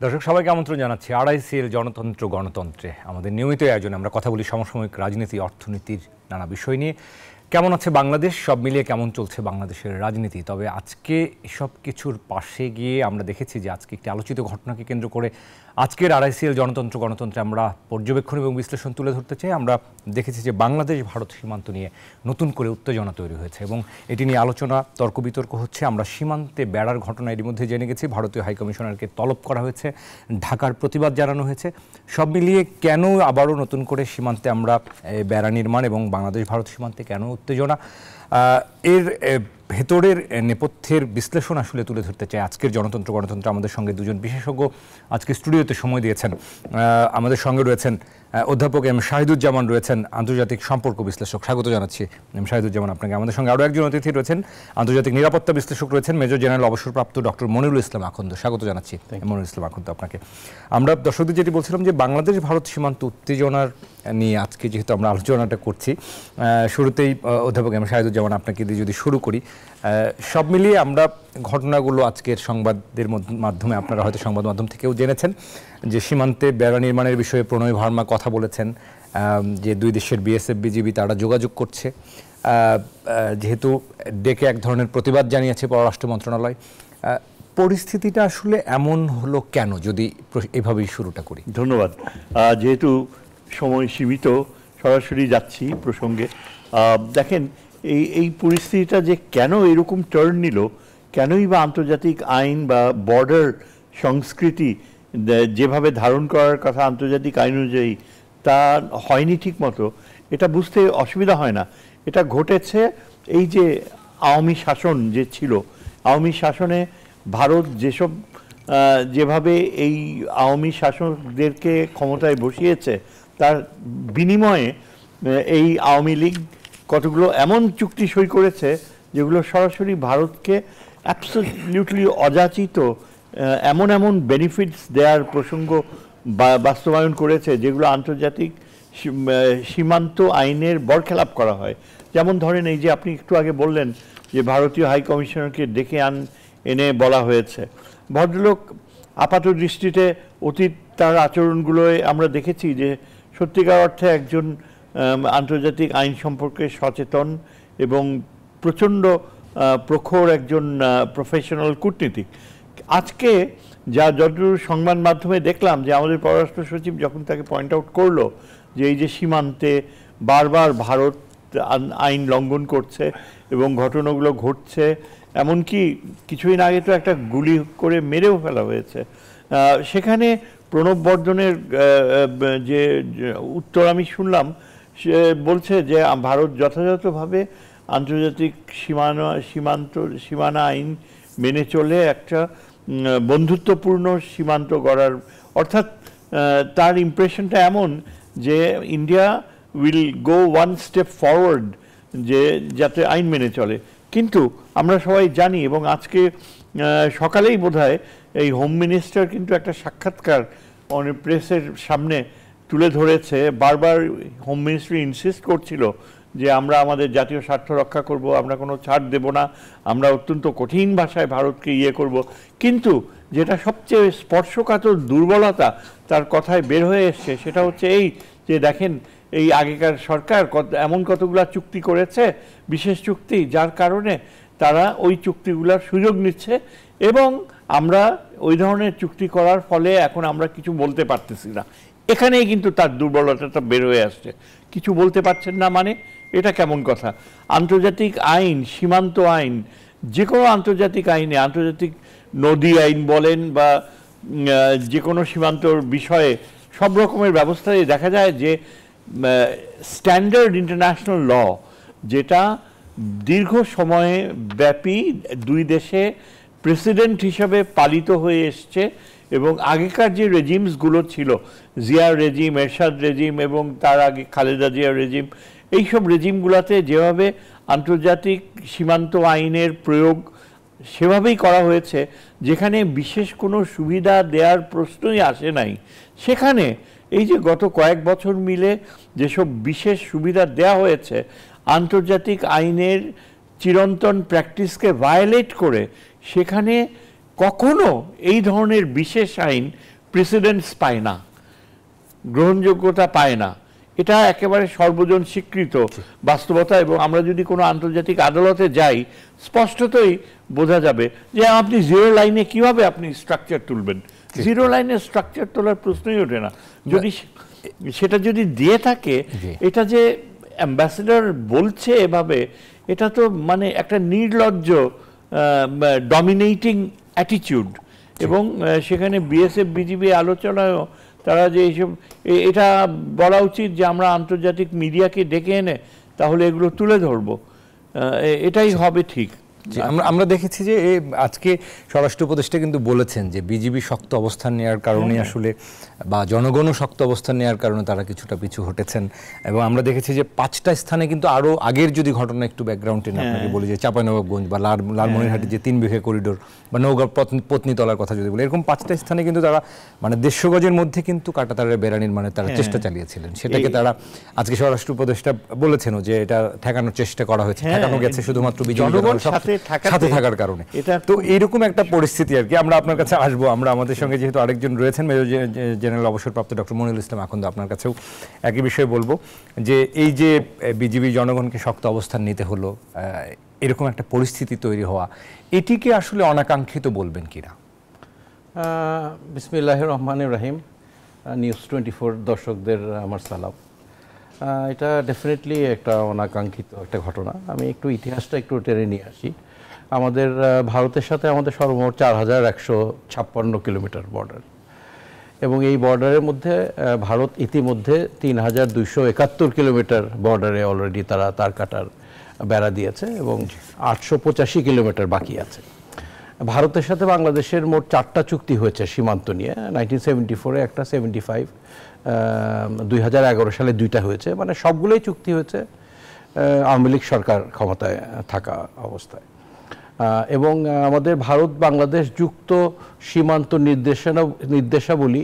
দর্শক সবাইকে আমন্ত্রণ জানাচ্ছি আড়াইসিএল জনতন্ত্র গণতন্ত্রে আমাদের নিয়মিত আয়োজনে আমরা কথা বলি সমসাময়িক রাজনীতি অর্থনীতির নানা বিষয় নিয়ে। কেমন আছে বাংলাদেশ, সব মিলিয়ে কেমন চলছে বাংলাদেশের রাজনীতি। তবে আজকে এসব কিছুর পাশে গিয়ে আমরা দেখেছি যে আজকে একটি আলোচিত ঘটনাকে কেন্দ্র করে আজকের আড়াইসিএল জনতন্ত্র গণতন্ত্রে আমরা পর্যবেক্ষণ এবং বিশ্লেষণ তুলে ধরতে চাই। আমরা দেখেছি যে বাংলাদেশ ভারত সীমান্ত নিয়ে নতুন করে উত্তেজনা তৈরি হয়েছে এবং এটি নিয়ে আলোচনা তর্ক বিতর্ক হচ্ছে। আমরা সীমান্তে বেড়ার ঘটনা এর মধ্যে জেনে গেছি, ভারতীয় হাইকমিশনারকে তলব করা হয়েছে, ঢাকার প্রতিবাদ জানানো হয়েছে। সব মিলিয়ে কেন আবারও নতুন করে সীমান্তে আমরা বেড়া নির্মাণ এবং বাংলাদেশ ভারত সীমান্তে কেন উত্তেজনা, এর ভেতরের নেপথ্যের বিশ্লেষণ আসলে তুলে ধরতে চাই আজকের জনতন্ত্র গণতন্ত্র। আমাদের সঙ্গে দুজন বিশেষজ্ঞ আজকে স্টুডিওতে সময় দিয়েছেন। আমাদের সঙ্গে রয়েছেন অধ্যাপক এম শাহিদুজ্জামান, রয়েছেন আন্তর্জাতিক সম্পর্ক বিশ্লেষক। স্বাগত জানাচ্ছি এম শাহিদুজ্জামান আপনাকে। আমাদের সঙ্গে আরও একজন অতিথি রয়েছেন, আন্তর্জাতিক নিরাপত্তা বিশ্লেষক রয়েছেন মেজর জেনারেল অবসরপ্রাপ্ত ডক্টর মনিরুল ইসলাম আখন্দ। স্বাগত জানাচ্ছি মনিরুল ইসলাম আখন্দ আপনাকে। আমরা দর্শকদের যেটি বলছিলাম যে বাংলাদেশ ভারত সীমান্ত উত্তেজনার নিয়ে আজকে যেহেতু আমরা আলোচনাটা করছি, শুরুতেই অধ্যাপক এম শাহিদুজ্জামান আপনাকে দিয়ে যদি শুরু করি, সব মিলিয়ে আমরা ঘটনাগুলো আজকের সংবাদের মাধ্যমে, আপনারা হয়তো সংবাদ মাধ্যম থেকেও জেনেছেন যে সীমান্তে বেড়া নির্মাণের বিষয়ে প্রণয় ভার্মা কথা বলেছেন, যে দুই দেশের বিএসএফ বিজিবি তারা যোগাযোগ করছে, যেহেতু ডেকে এক ধরনের প্রতিবাদ জানিয়েছে পররাষ্ট্র মন্ত্রণালয়। পরিস্থিতিটা আসলে এমন হলো কেন, যদি এভাবেই শুরুটা করি। ধন্যবাদ। যেহেতু সময় সীমিত, সরাসরি যাচ্ছি প্রসঙ্গে। দেখেন, এই পরিস্থিতিটা যে কেন এরকম টার্ন নিল, কেনই বা আন্তর্জাতিক আইন বা বর্ডার সংস্কৃতি যেভাবে ধারণ করার কথা আন্তর্জাতিক আইন অনুযায়ী তা হয়নি ঠিক মতো, এটা বুঝতে অসুবিধা হয় না। এটা ঘটেছে এই যে আওয়ামী শাসন যে ছিল, আওয়ামী শাসনে ভারত যেভাবে এই আওয়ামী শাসকদেরকে ক্ষমতায় বসিয়েছে, তার বিনিময়ে এই আওয়ামী লীগ কতগুলো এমন চুক্তি সই করেছে যেগুলো সরাসরি ভারতকে অ্যাবসলিউটলি অযাচিত এমন বেনিফিটস দেওয়ার প্রসঙ্গ বাস্তবায়ন করেছে, যেগুলো আন্তর্জাতিক সীমান্ত আইনের বরখেলাপ করা হয়। যেমন ধরেন, এই যে আপনি একটু আগে বললেন যে ভারতীয় হাই কমিশনারকে ডেকে এনে বলা হয়েছে। ভদ্রলোক আপাত দৃষ্টিতে অতীত তার আচরণগুলোয় আমরা দেখেছি যে সত্যিকার অর্থে একজন আন্তর্জাতিক আইন সম্পর্কে সচেতন এবং প্রচণ্ড প্রখর একজন প্রফেশনাল কূটনীতিক। আজকে যতদূর সংবাদ মাধ্যমে দেখলাম যে আমাদের পররাষ্ট্র সচিব যখন তাকে পয়েন্ট আউট করলো যে এই যে সীমান্তে বারবার ভারত আইন লঙ্ঘন করছে এবং ঘটনাগুলো ঘটছে, এমনকি কিছুদিন আগে তো একটা গুলি করে মেরেও ফেলা হয়েছে, সেখানে প্রণব বর্ধনের যে উত্তর আমি শুনলাম, সে বলছে যে ভারত যথাযথভাবে আন্তর্জাতিক সীমানা আইন মেনে চলে একটা বন্ধুত্বপূর্ণ সীমান্ত গড়ার, অর্থাৎ তার ইমপ্রেশনটা এমন যে India will go one step forward, যে যাতে আইন মেনে চলে। কিন্তু আমরা সবাই জানি, এবং আজকে সকালেই বোধহয় এই হোম মিনিস্টার কিন্তু একটা সাক্ষাৎকার প্রেসের সামনে তুলে ধরেছে। বারবার হোম মিনিস্ট্রি ইনসিস্ট করছিল যে আমরা আমাদের জাতীয় স্বার্থ রক্ষা করব, আমরা কোনো ছাড় দেব না, আমরা অত্যন্ত কঠিন ভাষায় ভারতকে করব। কিন্তু যেটা সবচেয়ে স্পর্শকাতর দুর্বলতা তার কথায় বের হয়ে এসছে, সেটা হচ্ছে এই যে দেখেন, এই আগেকার সরকার এমন কতগুলা চুক্তি করেছে, বিশেষ চুক্তি, যার কারণে তারা ওই চুক্তিগুলার সুযোগ নিচ্ছে এবং আমরা ওই ধরনের চুক্তি করার ফলে এখন আমরা কিছু বলতে পারতেছি না। এখানেই কিন্তু তার দুর্বলতাটা বের হয়ে আসছে। কিছু বলতে পারছেন না মানে এটা কেমন কথা? আন্তর্জাতিক আইন, সীমান্ত আইন, যে কোনো আন্তর্জাতিক আইনে, আন্তর্জাতিক নদী আইন বলেন বা যে কোনো সীমান্তর বিষয়ে সব রকমের ব্যবস্থায় দেখা যায় যে স্ট্যান্ডার্ড ইন্টারন্যাশনাল ল, যেটা দীর্ঘ সময়ে ব্যাপী দুই দেশে প্রেসিডেন্ট হিসাবে পালিত হয়ে এসছে, এবং আগেকার যে রেজিমসগুলো ছিল, জিয়ার রেজিম, এরশাদ রেজিম এবং তার আগে খালেদা জিয়ার রেজিম, এইসব রেজিমগুলোতে যেভাবে আন্তর্জাতিক সীমান্ত আইনের প্রয়োগ সেভাবেই করা হয়েছে, যেখানে বিশেষ কোনো সুবিধা দেওয়ার প্রশ্নই আসে নাই, সেখানে এই যে গত কয়েক বছর মিলে যেসব বিশেষ সুবিধা দেওয়া হয়েছে, আন্তর্জাতিক আইনের চিরন্তন প্র্যাকটিসকে ভায়োলেট করে, সেখানে কখনো এই ধরনের বিশেষ আইন প্রেসিডেন্টস পায় না, গ্রহণযোগ্যতা পায় না। এটা একেবারে সর্বজন স্বীকৃত বাস্তবতা। এবং আমরা যদি কোনো আন্তর্জাতিক আদালতে যাই, স্পষ্টতই বোঝা যাবে যে আপনি জিরো লাইনে কিভাবে আপনি স্ট্রাকচার তুলবেন। জিরো লাইনে স্ট্রাকচার তোলার প্রশ্নই ওঠে না। যদি সেটা যদি দিয়ে থাকে, এটা যে অ্যাম্বাসেডর বলছে এভাবে, এটা তো মানে একটা নির্লজ্জ ডমিনেটিং অ্যাটিটিউড। এবং সেখানে বিএসএফ বিজিবি আলোচনায়ও তারা যে এইসব, এটা বলা উচিত যে আমরা আন্তর্জাতিক মিডিয়াকে ডেকে এনে তাহলে এগুলো তুলে ধরবো, এটাই হবে ঠিক। আমরা দেখেছি যে আজকে স্বরাষ্ট্র উপদেষ্টা কিন্তু বলেছেন যে বিজিবি শক্ত অবস্থান নেওয়ার কারণে আসলে, বা জনগণও শক্ত অবস্থান নেওয়ার কারণে তারা কিছুটা পিছু হটেছেন। এবং আমরা দেখেছি যে 5টা স্থানে কিন্তু আরো আগের যদি ঘটনা একটু ব্যাকগ্রাউন্ড টেনে আপনাকে বলি, যে চাঁপাইনবাবগঞ্জ বা লালমনিরহাটের যে 3 বিঘা করিডোর, বা নওগাঁ পত্নীতলার কথা যদি বলি, এরকম 5টা স্থানে কিন্তু তারা মানে 150 গজের মধ্যে কিন্তু কাঁটাতারের বেড়া নির্মাণের তারা চেষ্টা চালিয়েছিলেন। সেটাকে তারা আজকে স্বরাষ্ট্র উপদেষ্টা বলেছেনও যে এটা ঠেকানোর চেষ্টা করা হয়েছে, ঠেকানো গেছে শুধুমাত্র বিজেপির সাথে থাকার কারণে। তো এইরকম একটা পরিস্থিতি আর কি। আমরা আপনার কাছে আসবো, আমরা আমাদের সঙ্গে যেহেতু আরেকজন রয়েছেন, মেজর জেনারেল অবসরপ্রাপ্ত ডক্টর মনিরুল ইসলাম আখন্দ, আপনার কাছেও একই বিষয়ে বলবো যে এই যে বিজিবি জনগণকে শক্ত অবস্থান নিতে হলো, এরকম একটা পরিস্থিতি তৈরি হওয়া, এটিকে আসলে অনাকাঙ্ক্ষিত বলবেন কিনা? বিসমিল্লাহির রহমানির রহিম। নিউজ 24 দর্শকদের আমার সালাম। এটা ডেফিনেটলি একটা অনাকাঙ্ক্ষিত একটা ঘটনা। আমি একটু ইতিহাসটা একটু টেনে নিয়ে আসি। আমাদের ভারতের সাথে আমাদের সর্বমোট 4156 কিলোমিটার বর্ডার, এবং এই বর্ডারের মধ্যে ভারত ইতিমধ্যে 3271 কিলোমিটার বর্ডারে অলরেডি তারা তার কাটার বেড়া দিয়েছে, এবং 885 কিলোমিটার বাকি আছে। ভারতের সাথে বাংলাদেশের মোট 4টা চুক্তি হয়েছে সীমান্ত নিয়ে। 1974-এ একটা, 75, 2011 সালে 2টা হয়েছে। মানে সবগুলোই চুক্তি হয়েছে আওয়ামী লীগ সরকার ক্ষমতায় থাকা অবস্থায়। এবং আমাদের ভারত বাংলাদেশ যুক্ত সীমান্ত নির্দেশাবলী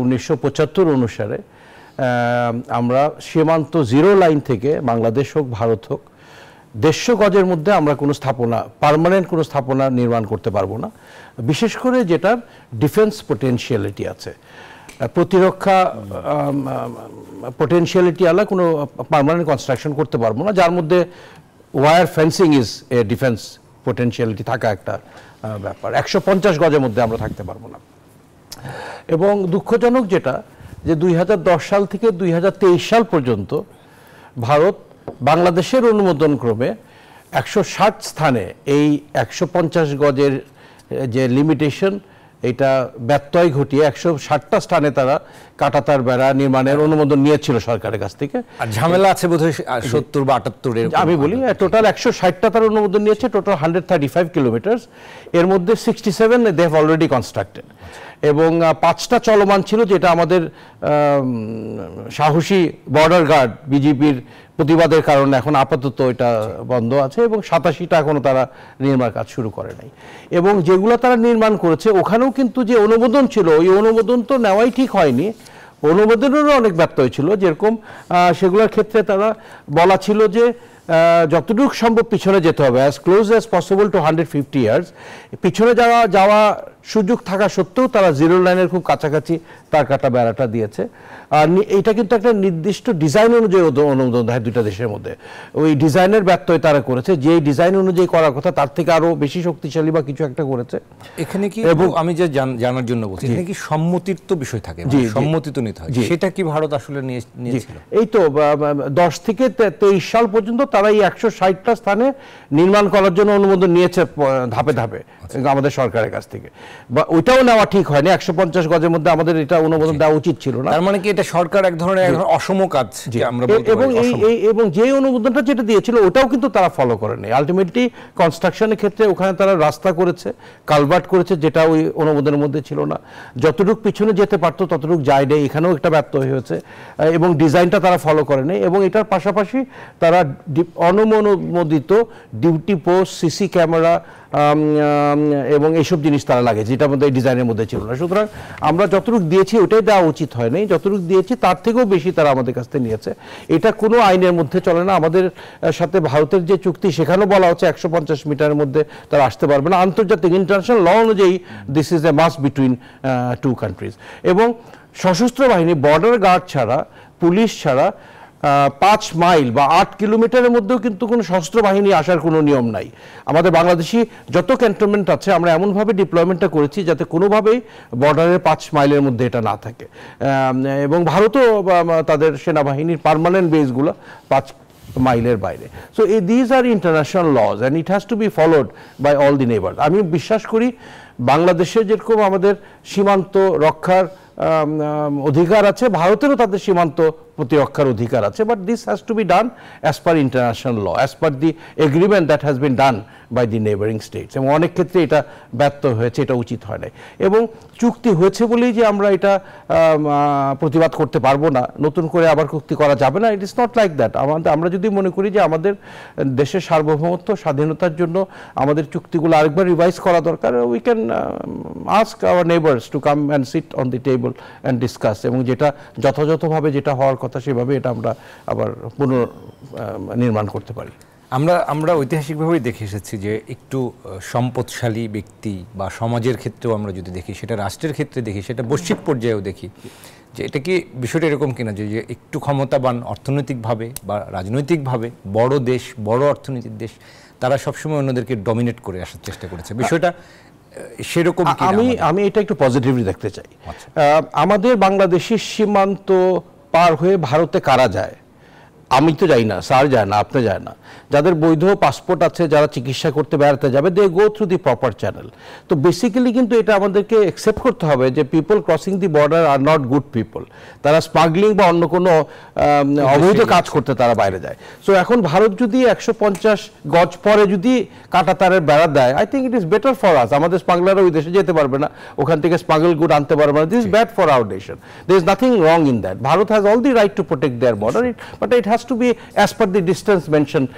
1975 অনুসারে আমরা সীমান্ত জিরো লাইন থেকে বাংলাদেশ হোক ভারত হোক 150 গজের মধ্যে আমরা কোনো স্থাপনা, পার্মানেন্ট কোনো স্থাপনা নির্মাণ করতে পারবো না। বিশেষ করে যেটার ডিফেন্স পোটেনশিয়ালিটি আছে, প্রতিরক্ষা পটেনশিয়ালিটি আলা কোনো পার্মানেন্ট কনস্ট্রাকশন করতে পারবো না, যার মধ্যে wire fencing is a defence potentiality থাকা একটা ব্যাপার। 150 গজের মধ্যে আমরা থাকতে পারবো না। এবং দুঃখজনক যেটা, যে 2010 সাল থেকে 2023 সাল পর্যন্ত ভারত বাংলাদেশের অনুমোদন ক্রমে 160 স্থানে এই 150 গজের যে লিমিটেশন, এটা ব্যত্যয় ঘটিয়ে 160টা স্থানে তারা কাঁটাতার বেড়া নির্মাণের অনুমোদন নিয়েছিল সরকারের কাছ থেকে। আর ঝামেলা আছে বোধহয় 70 বা 78 আমি বলি, টোটাল 160টা তার অনুমোদন নিয়েছে, টোটাল 135 কিলোমিটার। এর মধ্যে 67 দে হ্যাভ অলরেডি কনস্ট্রাক্টেড, এবং 5টা চলমান ছিল, যেটা আমাদের সাহসী বর্ডার গার্ড বিজেপির প্রতিবাদের কারণে এখন আপাতত এটা বন্ধ আছে, এবং 87টা এখনো তারা নির্মাণ কাজ শুরু করে নাই। এবং যেগুলো তারা নির্মাণ করেছে ওখানেও কিন্তু যে অনুমোদন ছিল, ওই অনুমোদন তো নেওয়াই ঠিক হয়নি, অনুমোদনেরও অনেক ব্যত্যয় ছিল। যেরকম সেগুলোর ক্ষেত্রে তারা বলা ছিল যে যতটুকু সম্ভব পিছনে যেতে হবে, as close as possible to 150 years. পিছনে যাওয়া সুযোগ থাকা সত্ত্বেও তারা জিরো লাইনের খুব কাছাকাছি তার কাটা বেড়াটা দিয়েছে। আর এটা কিন্তু একটা নির্দিষ্ট ডিজাইন অনুযায়ী অনুমোদন দেয় দুইটা দেশের মধ্যে। ওই ডিজাইনের ব্যত্যয় তারা করেছে, যে ডিজাইন অনুযায়ী করার কথা তার থেকে আরো বেশি শক্তিশালী বা কিছু একটা করেছে। এখানে কি, এবং আমি যে জানার জন্য বলছি, এখানে কি সম্মতির তো বিষয় থাকে, সম্মতি তো নিতে হয়, সেটা কি ভারত আসলে নিয়েছিল? এই তো 10 থেকে 23 সাল পর্যন্ত তারা এই 160টা স্থানে নির্মাণ করার জন্য অনুমোদন নিয়েছে ধাপে ধাপে আমাদের সরকারের কাছ থেকে। বা ওইটাও নেওয়া ঠিক হয়নি, 150 গজের মধ্যে আমাদের এটা অনুমোদন দেওয়া উচিত ছিল না। তার মানে কি এটা সরকার এক ধরনের অসম কাজ আমরা বলতে পারি। এবং যে অনুমোদনটা যেটা দিয়েছিল ওটাও কিন্তু তারা ফলো করেনি। আলটিমেটলি কনস্ট্রাকশনের ক্ষেত্রে ওখানে তারা রাস্তা করেছে, কালভার্ট করেছে, যেটা ওই অনুমোদনের মধ্যে ছিল না। যতটুকু পিছনে যেতে পারতো ততটুকু যায় নেই, এখানেও একটা ব্যর্থ হয়েছে। এবং ডিজাইনটা তারা ফলো করেনি। এবং এটার পাশাপাশি তারা অনুমোদিত ডিউটি পোস্ট, সিসি ক্যামেরা, এবং এইসব জিনিস তারা লাগে যেটা আমাদের ডিজাইনের মধ্যে ছিল না। সুতরাং আমরা যতটুকু দিয়েছি ওটাই দেওয়া উচিত হয় নাই, যতটুকু দিয়েছি তার থেকেও বেশি তারা আমাদের কাছ থেকে নিয়েছে। এটা কোনো আইনের মধ্যে চলে না। আমাদের সাথে ভারতের যে চুক্তি সেখানেও বলা হচ্ছে 150 মিটারের মধ্যে তারা আসতে পারবে না। আন্তর্জাতিক ইন্টারন্যাশনাল ল অনুযায়ী this is a must between two countries. এবং সশস্ত্র বাহিনী বর্ডার গার্ড ছাড়া, পুলিশ ছাড়া 5 মাইল বা 8 কিলোমিটারের মধ্যেও কিন্তু কোনো সশস্ত্র বাহিনী আসার কোনো নিয়ম নাই। আমাদের বাংলাদেশি যত ক্যান্টনমেন্ট আছে আমরা এমনভাবে ডিপ্লয়মেন্টটা করেছি যাতে কোনোভাবেই বর্ডারের 5 মাইলের মধ্যে এটা না থাকে। এবং ভারতও তাদের সেনাবাহিনীর পার্মানেন্ট বেসগুলো 5 মাইলের বাইরে। So these are international laws and it has to be followed by all the neighbour. আমি বিশ্বাস করি বাংলাদেশে যেরকম আমাদের সীমান্ত রক্ষার অধিকার আছে, ভারতেরও তাদের সীমান্ত প্রতিরক্ষার অধিকার আছে, but this has to be done as per international law, as per the agreement that has been done by the neighbouring states. এবং অনেক ক্ষেত্রে এটা ব্যর্থ হয়েছে, এটা উচিত হয় নাই। এবং চুক্তি হয়েছে বলেই যে আমরা এটা প্রতিবাদ করতে পারবো না, নতুন করে আবার চুক্তি করা যাবে না, it is not like that. আমরা যদি মনে করি যে আমাদের দেশের সার্বভৌমত্ব স্বাধীনতার জন্য আমাদের চুক্তিগুলো আরেকবার রিভাইজ করা দরকার, we can ask our neighbours to come and sit on the table and discuss, এবং যেটা যথাযথভাবে যেটা হওয়ার কথা সেভাবে এটা আমরা আবার পুনর্নির্মাণ করতে পারি। আমরা ঐতিহাসিকভাবেই দেখে এসেছি যে একটু সম্পদশালী ব্যক্তি বা সমাজের ক্ষেত্রেও আমরা যদি দেখি, সেটা রাষ্ট্রের ক্ষেত্রে দেখি, সেটা বৈশ্বিক পর্যায়েও দেখি, যে এটা কি বিষয়টা এরকম কিনা যে একটু ক্ষমতাবান অর্থনৈতিকভাবে বা রাজনৈতিকভাবে বড় দেশ, বড় অর্থনীতির দেশ, তারা সবসময় অন্যদেরকে ডমিনেট করে আসার চেষ্টা করেছে, বিষয়টা সেরকম? আমি এটা একটু পজিটিভলি দেখতে চাই। আমাদের বাংলাদেশের সীমান্ত পার হয়ে ভারতে কারা যায়? আমি তো যাই না, স্যার যায় না, আপনি যায় না। যাদের বৈধ পাসপোর্ট আছে, যারা চিকিৎসা করতে বেড়াতে যাবে, they go through the proper channel. তো বেসিক্যালি কিন্তু এটা আমাদেরকে অ্যাকসেপ্ট করতে হবে যে people crossing the border are not good people. তারা স্মাগলিং বা অন্য কোনো অবৈধ কাজ করতে তারা বাইরে যায়। সো এখন ভারত যদি 150 গজ পরে যদি কাঁটাতারের বেড়া দেয়, I think it is better for us. আমাদের স্মাগলাররা ওই দেশে যেতে পারবে না, ওখান থেকে স্মাগল গুড আনতে পারবে না। This is bad for our nation. There is nothing wrong in that. Bharat has all the right to protect their border, but it has to be as per the distance mentioned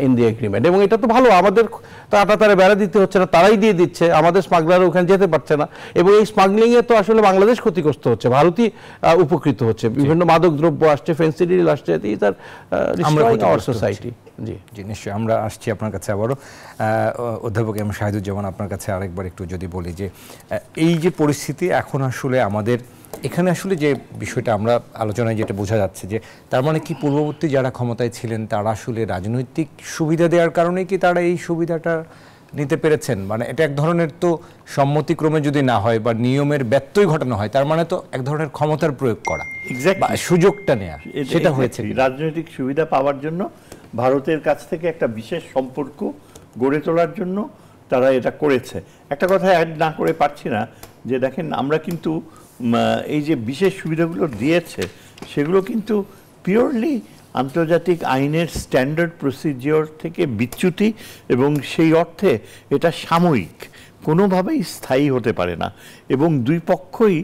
in the agreement. এবং এটা তো ভালো, আমাদের কাঁটাতারে বেড়া দিতে হচ্ছে না, তারাই দিয়ে দিচ্ছে, আমাদের স্মাগলার ওখানে যেতে পারছে না। এবং এই স্মাগলিং এ তো আসলে বাংলাদেশ ক্ষতিগ্রস্ত হচ্ছে, ভারতই উপকৃত হচ্ছে। বিভিন্ন মাদক দ্রব্য আসছে, ফেন্সিডিল আসছে, these are destroying our society. জি নিশ্চয়ই। আমরা আসছি আপনার কাছে আবারও। অধ্যাপক এম শাহিদুজ্জামান, আপনার কাছে আরেকবার একটু যদি বলি যে এই যে পরিস্থিতি এখন আসলে আমাদের এখানে আসলে যে বিষয়টা আমরা আলোচনায় যেটা বোঝা যাচ্ছে যে তার মানে কি পূর্ববর্তী যারা ক্ষমতায় ছিলেন তারা আসলে রাজনৈতিক সুবিধা দেওয়ার কারণে কি তারা এই সুবিধাটা নিতে পেরেছেন? মানে এটা এক ধরনের তো সম্মতিক্রমে যদি না হয় বা নিয়মের ব্যত্যয় ঘটানো হয়, তার মানে তো এক ধরনের ক্ষমতার প্রয়োগ করা, সুযোগটা নেওয়া, সেটা হয়েছে। রাজনৈতিক সুবিধা পাওয়ার জন্য ভারতের কাছ থেকে একটা বিশেষ সম্পর্ক গড়ে তোলার জন্য তারা এটা করেছে। একটা কথা অ্যাড না করে পারছি না যে দেখেন, আমরা কিন্তু এই যে বিশেষ সুবিধাগুলো দিয়েছে সেগুলো কিন্তু পিওরলি আন্তর্জাতিক আইনের স্ট্যান্ডার্ড প্রসিজিওর থেকে বিচ্যুতি, এবং সেই অর্থে এটা সাময়িক, কোনোভাবেই স্থায়ী হতে পারে না। এবং দুই পক্ষই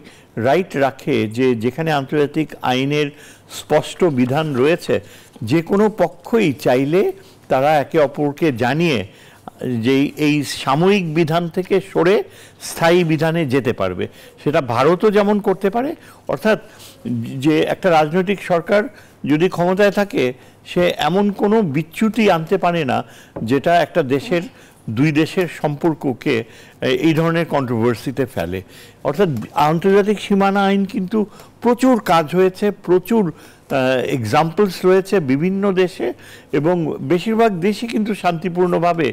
রাইট রাখে যে যেখানে আন্তর্জাতিক আইনের স্পষ্ট বিধান রয়েছে, যে কোনো পক্ষই চাইলে তারা একে অপরকে জানিয়ে যে এই সাময়িক বিধান থেকে সরে স্থায়ী বিধানে যেতে পারবে। সেটা ভারতও যেমন করতে পারে, অর্থাৎ যে একটা রাজনৈতিক সরকার যদি ক্ষমতায় থাকে সে এমন কোনো বিচ্যুতি আনতে পারে না যেটা একটা দেশের, দুই দেশের সম্পর্ককে এই ধরনের কন্ট্রোভার্সিতে ফেলে। অর্থাৎ আন্তর্জাতিক সীমানা আইন কিন্তু প্রচুর কাজ হয়েছে, প্রচুর এক্সাম্পলস রয়েছে বিভিন্ন দেশে, এবং বেশিরভাগ দেশই কিন্তু শান্তিপূর্ণভাবে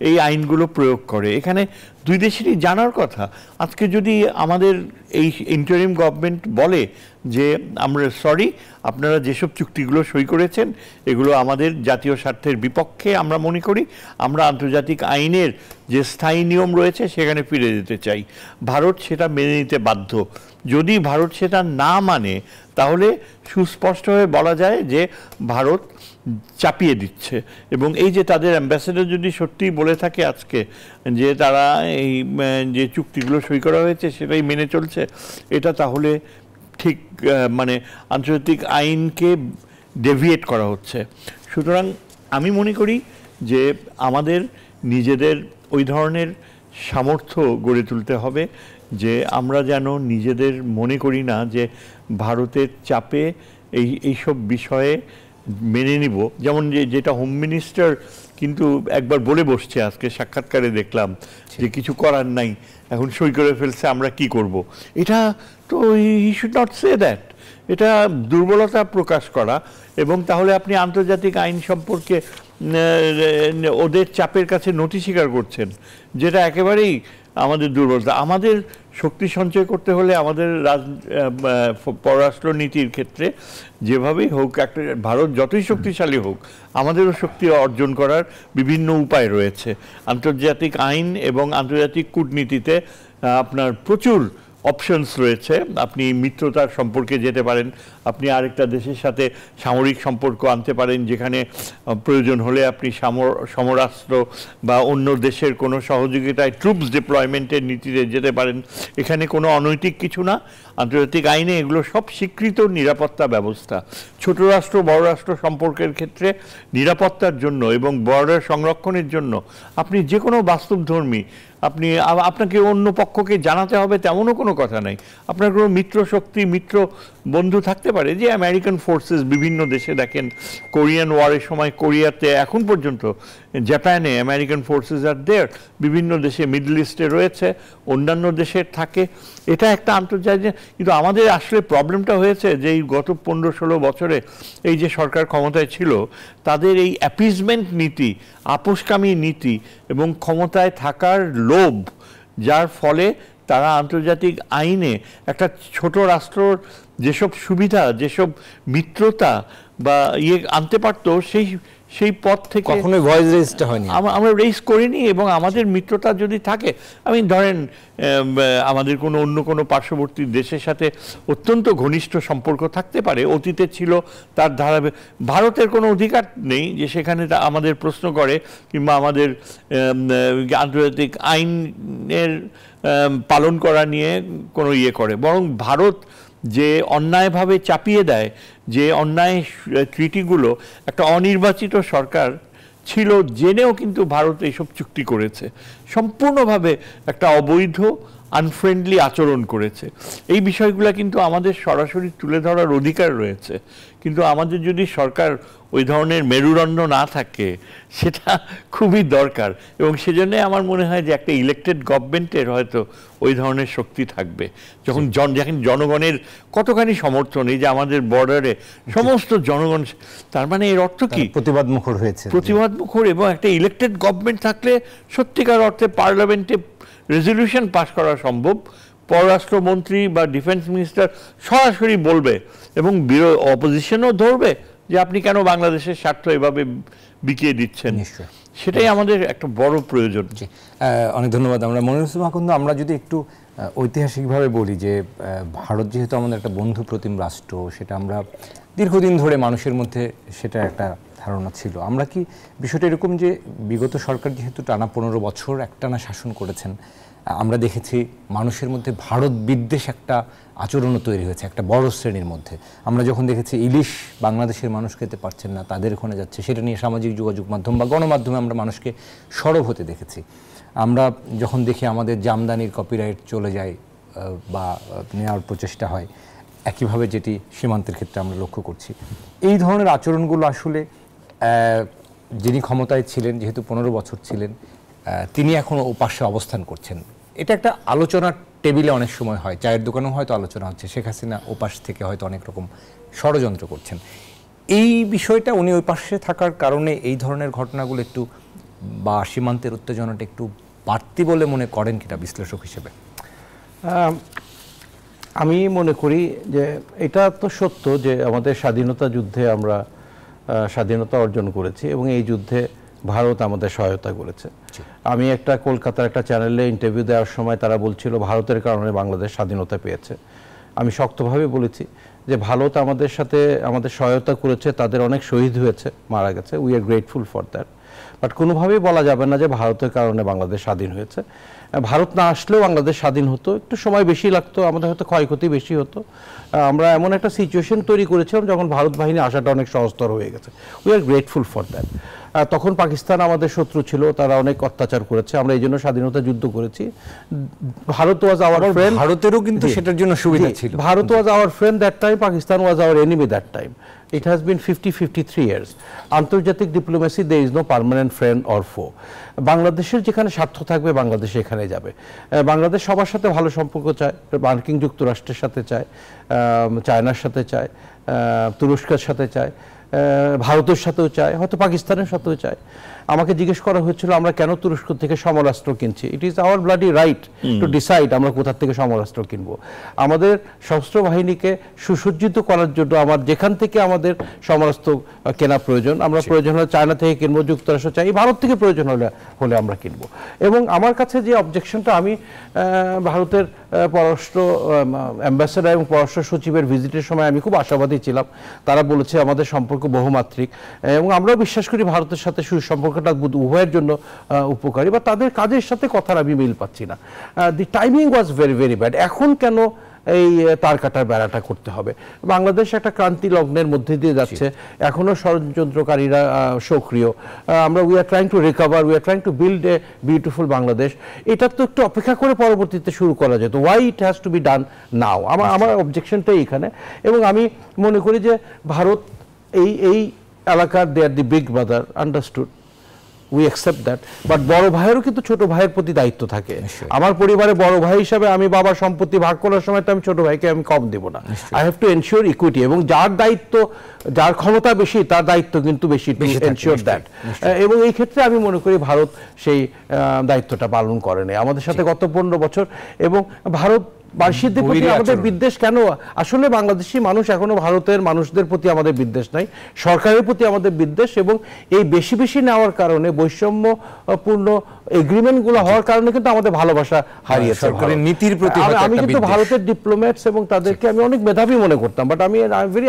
এই আইনগুলো প্রয়োগ করে। এখানে দুই দেশেরই জানার কথা। আজকে যদি আমাদের এই ইন্টারিম গভর্নমেন্ট বলে যে আমরা সরি, আপনারা যেসব চুক্তিগুলো সই করেছেন এগুলো আমাদের জাতীয় স্বার্থের বিপক্ষে আমরা মনে করি, আমরা আন্তর্জাতিক আইনের যে স্থায়ী নিয়ম রয়েছে সেখানে ফিরে যেতে চাই, ভারত সেটা মেনে নিতে বাধ্য। যদি ভারত সেটা না মানে তাহলে সুস্পষ্টভাবে বলা যায় যে ভারত চাপিয়ে দিচ্ছে। এবং এই যে তাদের অ্যাম্বাসেডর যদি সত্যিই বলে থাকে আজকে যে তারা এই যে চুক্তিগুলো সই করা হয়েছে সেটাই মেনে চলছে, এটা তাহলে ঠিক মানে আন্তর্জাতিক আইনকে ডেভিয়েট করা হচ্ছে। সুতরাং আমি মনে করি যে আমাদের নিজেদের ওই ধরনের সামর্থ্য গড়ে তুলতে হবে যে আমরা যেন নিজেদের মনে করি না যে ভারতের চাপে এইসব বিষয়ে মেনে নিব। যেমন যেটা হোম মিনিস্টার কিন্তু একবার বলে বসছে, আজকে সাক্ষাৎকারে দেখলাম যে কিছু করার নাই, এখন সই করে ফেলছে, আমরা কি করব। এটা তো he should not say that. এটা দুর্বলতা প্রকাশ করা, এবং তাহলে আপনি আন্তর্জাতিক আইন সম্পর্কে ওদের চাপের কাছে নথি স্বীকার করছেন, যেটা একেবারেই আমাদের দুর্বলতা। আমাদের শক্তি সঞ্চয় করতে হলে আমাদের পররাষ্ট্র নীতির ক্ষেত্রে যেভাবেই হোক, একটা ভারত যতই শক্তিশালী হোক, আমাদেরও শক্তি অর্জন করার বিভিন্ন উপায় রয়েছে। আন্তর্জাতিক আইন এবং আন্তর্জাতিক কূটনীতিতে আপনার প্রচুর অপশনস রয়েছে। আপনি মিত্রতার সম্পর্কে যেতে পারেন, আপনি আরেকটা দেশের সাথে সামরিক সম্পর্ক আনতে পারেন, যেখানে প্রয়োজন হলে আপনি সমরাস্ত্র বা অন্য দেশের কোনো সহযোগিতায় ট্রুপস ডিপ্লয়মেন্টের নীতিতে যেতে পারেন। এখানে কোনো অনৈতিক কিছু না, আন্তর্জাতিক আইনে এগুলো সব স্বীকৃত নিরাপত্তা ব্যবস্থা। ছোট রাষ্ট্র বড় রাষ্ট্র সম্পর্কের ক্ষেত্রে নিরাপত্তার জন্য এবং বর্ডার সংরক্ষণের জন্য আপনি যে কোনো বাস্তবধর্মী আপনাকে অন্য পক্ষকে জানাতে হবে তেমনও কোনো কথা নাই। আপনার কোনো মিত্র শক্তি, মিত্র বন্ধু থাকতে পারে, যে আমেরিকান ফোর্সেস বিভিন্ন দেশে দেখেন, কোরিয়ান ওয়ারের সময় কোরিয়াতে, এখন পর্যন্ত জাপানে আমেরিকান ফোর্সেস আর দেয়ার, বিভিন্ন দেশে, মিডল ইস্টে রয়েছে, অন্যান্য দেশের থাকে। এটা একটা আন্তর্জাতিক। কিন্তু আমাদের আসলে প্রবলেমটা হয়েছে যে এই গত 15-16 বছরে এই যে সরকার ক্ষমতায় ছিল, তাদের এই অ্যাপিজমেন্ট নীতি, আপোষকামী নীতি এবং ক্ষমতায় থাকার লোভ, যার ফলে তারা আন্তর্জাতিক আইনে একটা ছোট রাষ্ট্রর যেসব সুবিধা, যেসব মিত্রতা বা আনতে পারতো, সেই পথ থেকে কখনোই ভয়েস রেজটা হয়নি, আমরা রেজ করিনি। এবং আমাদের মিত্রতা যদি থাকে, আমি ধরেন আমাদের অন্য কোনো পার্শ্ববর্তী দেশের সাথে অত্যন্ত ঘনিষ্ঠ সম্পর্ক থাকতে পারে, অতীতে ছিল, তার ধারাবাহিক। ভারতের কোনো অধিকার নেই যে সেখানে আমাদের প্রশ্ন করে কিংবা আমাদের আন্তর্জাতিক আইনের পালন করা নিয়ে কোনো করে। বরং ভারত যে অন্যায়ভাবে চাপিয়ে দেয়, যে অন্যায় ট্রিটিগুলো, একটা অনির্বাচিত সরকার ছিল জেনেও কিন্তু ভারত এইসব চুক্তি করেছে, সম্পূর্ণভাবে একটা অবৈধ আনফ্রেন্ডলি আচরণ করেছে। এই বিষয়গুলো কিন্তু আমাদের সরাসরি তুলে ধরার অধিকার রয়েছে। কিন্তু আমাদের যদি সরকার ওই ধরনের মেরুদণ্ড না থাকে, সেটা খুবই দরকার। এবং সেজন্য আমার মনে হয় যে একটা ইলেকটেড গভর্নমেন্টের হয়তো ওই ধরনের শক্তি থাকবে, যখন জনগণের কতখানি সমর্থন, এই যে আমাদের বর্ডারে সমস্ত জনগণ, তার মানে এর অর্থ কি প্রতিবাদ মুখর হয়েছে, প্রতিবাদ মুখর। এবং একটা ইলেকটেড গভর্নমেন্ট থাকলে সত্যিকার অর্থে পার্লামেন্টে রেজলিউশন পাস করা সম্ভব। পররাষ্ট্রমন্ত্রী বা ডিফেন্স মিনিস্টার সরাসরি বলবে এবং অপোজিশনও ধরবে যে আপনি কেন বাংলাদেশের স্বার্থ এভাবে বিকিয়ে দিচ্ছেন। সেটাই আমাদের একটা বড় প্রয়োজন। অনেক ধন্যবাদ। আমরা মনিরুল ইসলাম আকন্দ, আমরা যদি একটু ঐতিহাসিকভাবে বলি যে ভারত যেহেতু আমাদের একটা বন্ধু প্রতিম রাষ্ট্র, সেটা আমরা দীর্ঘদিন ধরে মানুষের মধ্যে সেটা একটা ধারণা ছিল। আমরা কি বিষয়টা এরকম যে বিগত সরকার যেহেতু টানা 15 বছর একটানা শাসন করেছেন, আমরা দেখেছি মানুষের মধ্যে ভারত বিদ্বেষ একটা আচরণও তৈরি হয়েছে একটা বড় শ্রেণীর মধ্যে। আমরা যখন দেখেছি ইলিশ বাংলাদেশের মানুষ খেতে পারছেন না, তাদের ওখানে যাচ্ছে, সেটা নিয়ে সামাজিক যোগাযোগ মাধ্যম বা গণমাধ্যমে আমরা মানুষকে সরব হতে দেখেছি। আমরা যখন দেখি আমাদের জামদানির কপিরাইট চলে যায় বা নেওয়ার প্রচেষ্টা হয়, একইভাবে যেটি সীমান্তের ক্ষেত্রে আমরা লক্ষ্য করছি। এই ধরনের আচরণগুলো আসলে যিনি ক্ষমতায় ছিলেন, যেহেতু 15 বছর ছিলেন, তিনি এখন ওপাশে অবস্থান করছেন। এটা একটা আলোচনার টেবিলে অনেক সময় হয়, চায়ের দোকানেও হয়তো আলোচনা হচ্ছে, শেখ হাসিনা ওপাশ থেকে হয়তো অনেক রকম ষড়যন্ত্র করছেন। এই বিষয়টা উনি ওই পাশে থাকার কারণে এই ধরনের ঘটনাগুলো একটু বা সীমান্তের উত্তেজনাটা একটু বাড়তি বলে মনে করেন কিনা বিশ্লেষক হিসেবে? আমি মনে করি যে এটা তো সত্য যে আমাদের স্বাধীনতা যুদ্ধে আমরা স্বাধীনতা অর্জন করেছি এবং এই যুদ্ধে ভারত আমাদের সহায়তা করেছে। আমি একটা কলকাতার একটা চ্যানেলে ইন্টারভিউ দেওয়ার সময় তারা বলছিল ভারতের কারণে বাংলাদেশ স্বাধীনতা পেয়েছে। আমি শক্তভাবে বলেছি যে ভারত আমাদের সাথে আমাদের সহায়তা করেছে, তাদের অনেক শহীদ হয়েছে, মারা গেছে, we are grateful for that. But কোনোভাবেই বলা যাবে না যে ভারতের কারণে বাংলাদেশ স্বাধীন হয়েছে। ভারত না আসলেও বাংলাদেশ স্বাধীন হতো, একটু সময় বেশি লাগতো, আমাদের হয়তো ক্ষয়ক্ষতি বেশি হতো। আমরা এমন একটা সিচুয়েশন তৈরি করেছিলাম যখন ভারত বাহিনী আসাটা অনেক সহজতর হয়ে গেছে। We are grateful for that. তখন পাকিস্তান আমাদের শত্রু ছিল, তারা অনেক অত্যাচার করেছে, আমরা এই জন্য স্বাধীনতা যুদ্ধ করেছি। ভারত ওয়াজ আওয়ার ফ্রেন্ড, ভারতেরও কিন্তু সেটার জন্য সুবিধা ছিল। Bharat was our friend that time, Pakistan was our enemy that time. It has been 53 years. আন্তর্জাতিক diplomacy, there is no permanent friend or foe. বাংলাদেশের যেখানে স্বার্থ থাকবে বাংলাদেশ এখানে যাবে। বাংলাদেশ সবার সাথে ভালো সম্পর্ক চায়, মার্কিন যুক্তরাষ্ট্রের সাথে চায়, চায়নার সাথে চায়, তুরস্কের সাথে চায়, ভারতের সাথেও চায়, হয়তো পাকিস্তানের সাথেও চায়। আমাকে জিজ্ঞেস করা হয়েছিল আমরা কেন তুরস্ক থেকে সমরাস্ত্র কিনছি। It is our bloody right to decide আমরা কোথা থেকে সমরাস্ত্র কিনবো। আমাদের সশস্ত্র বাহিনীকে সুসজ্জিত করার জন্য আমার যেখান থেকে আমাদের সমরাস্ত্র কেনা প্রয়োজন, আমরা প্রয়োজন হলে চায়না থেকে কিনবো, যুক্তরাষ্ট্র চাই, ভারত থেকে প্রয়োজন হলে আমরা কিনবো। এবং আমার কাছে যে অবজেকশনটা, আমি ভারতের পররাষ্ট্র অ্যাম্বাসেডার এবং পররাষ্ট্র সচিবের ভিজিটের সময় আমি খুব আশাবাদী ছিলাম। তারা বলেছে আমাদের সম্পর্ক বহুমাত্রিক এবং আমরাও বিশ্বাস করি ভারতের সাথে সুসম্পর্কটা উভয়ের জন্য উপকারী, বা তাদের কাজের সাথে কথার আমি মিল পাচ্ছি না। The timing was very very bad. এখন কেন এই তার কাটার বেড়াটা করতে হবে? বাংলাদেশ একটা ক্রান্তি লগ্নের মধ্যে দিয়ে যাচ্ছে, এখনো ষড়যন্ত্রকারীরা সক্রিয়। আমরা we are trying to recover, we are trying to build a beautiful Bangladesh. এটা তো একটু অপেক্ষা করে পরবর্তীতে শুরু করা যেত। Why it has to be done now? আমার অবজেকশনটাই এখানে। এবং আমি মনে করি যে ভারত এই এলাকার they are the big brother, understood, we accept that. But বড় ভাইয়েরও কিন্তু ছোট ভাইয়ের প্রতি দায়িত্ব থাকে। আমার পরিবারে বড় ভাই হিসাবে আমি বাবার সম্পত্তি ভাগ করার সময় তো আমি ছোট ভাইকে আমি কম দেব না। I have to ensure equity, এবং যার দায়িত্ব, যার ক্ষমতা বেশি তার দায়িত্ব কিন্তু বেশি, টু এনশিওর দ্যাট। এবং এই ক্ষেত্রে আমি মনে করি ভারত সেই দায়িত্বটা পালন করেনি আমাদের সাথে গত 15 বছর। এবং ভারত বার্ষিকদের প্রতি আমাদের বিদ্বেষ কেন? আসলে বাংলাদেশি মানুষ এখনো ভারতের মানুষদের প্রতি আমাদের বিদ্বেষ নাই, সরকারের প্রতি আমাদের বিদ্বেষ। এবং এই বেশি বেশি নেওয়ার কারণে, বৈষম্যপূর্ণ এগ্রিমেন্টগুলো হওয়ার কারণে কিন্তু আমাদের ভালোবাসা হারিয়েছে সরকারের নীতির প্রতি। আমি কিন্তু ভারতের ডিপ্লোম্যাটস এবং তাদেরকে আমি অনেক মেধাবী মনে করতাম, বাট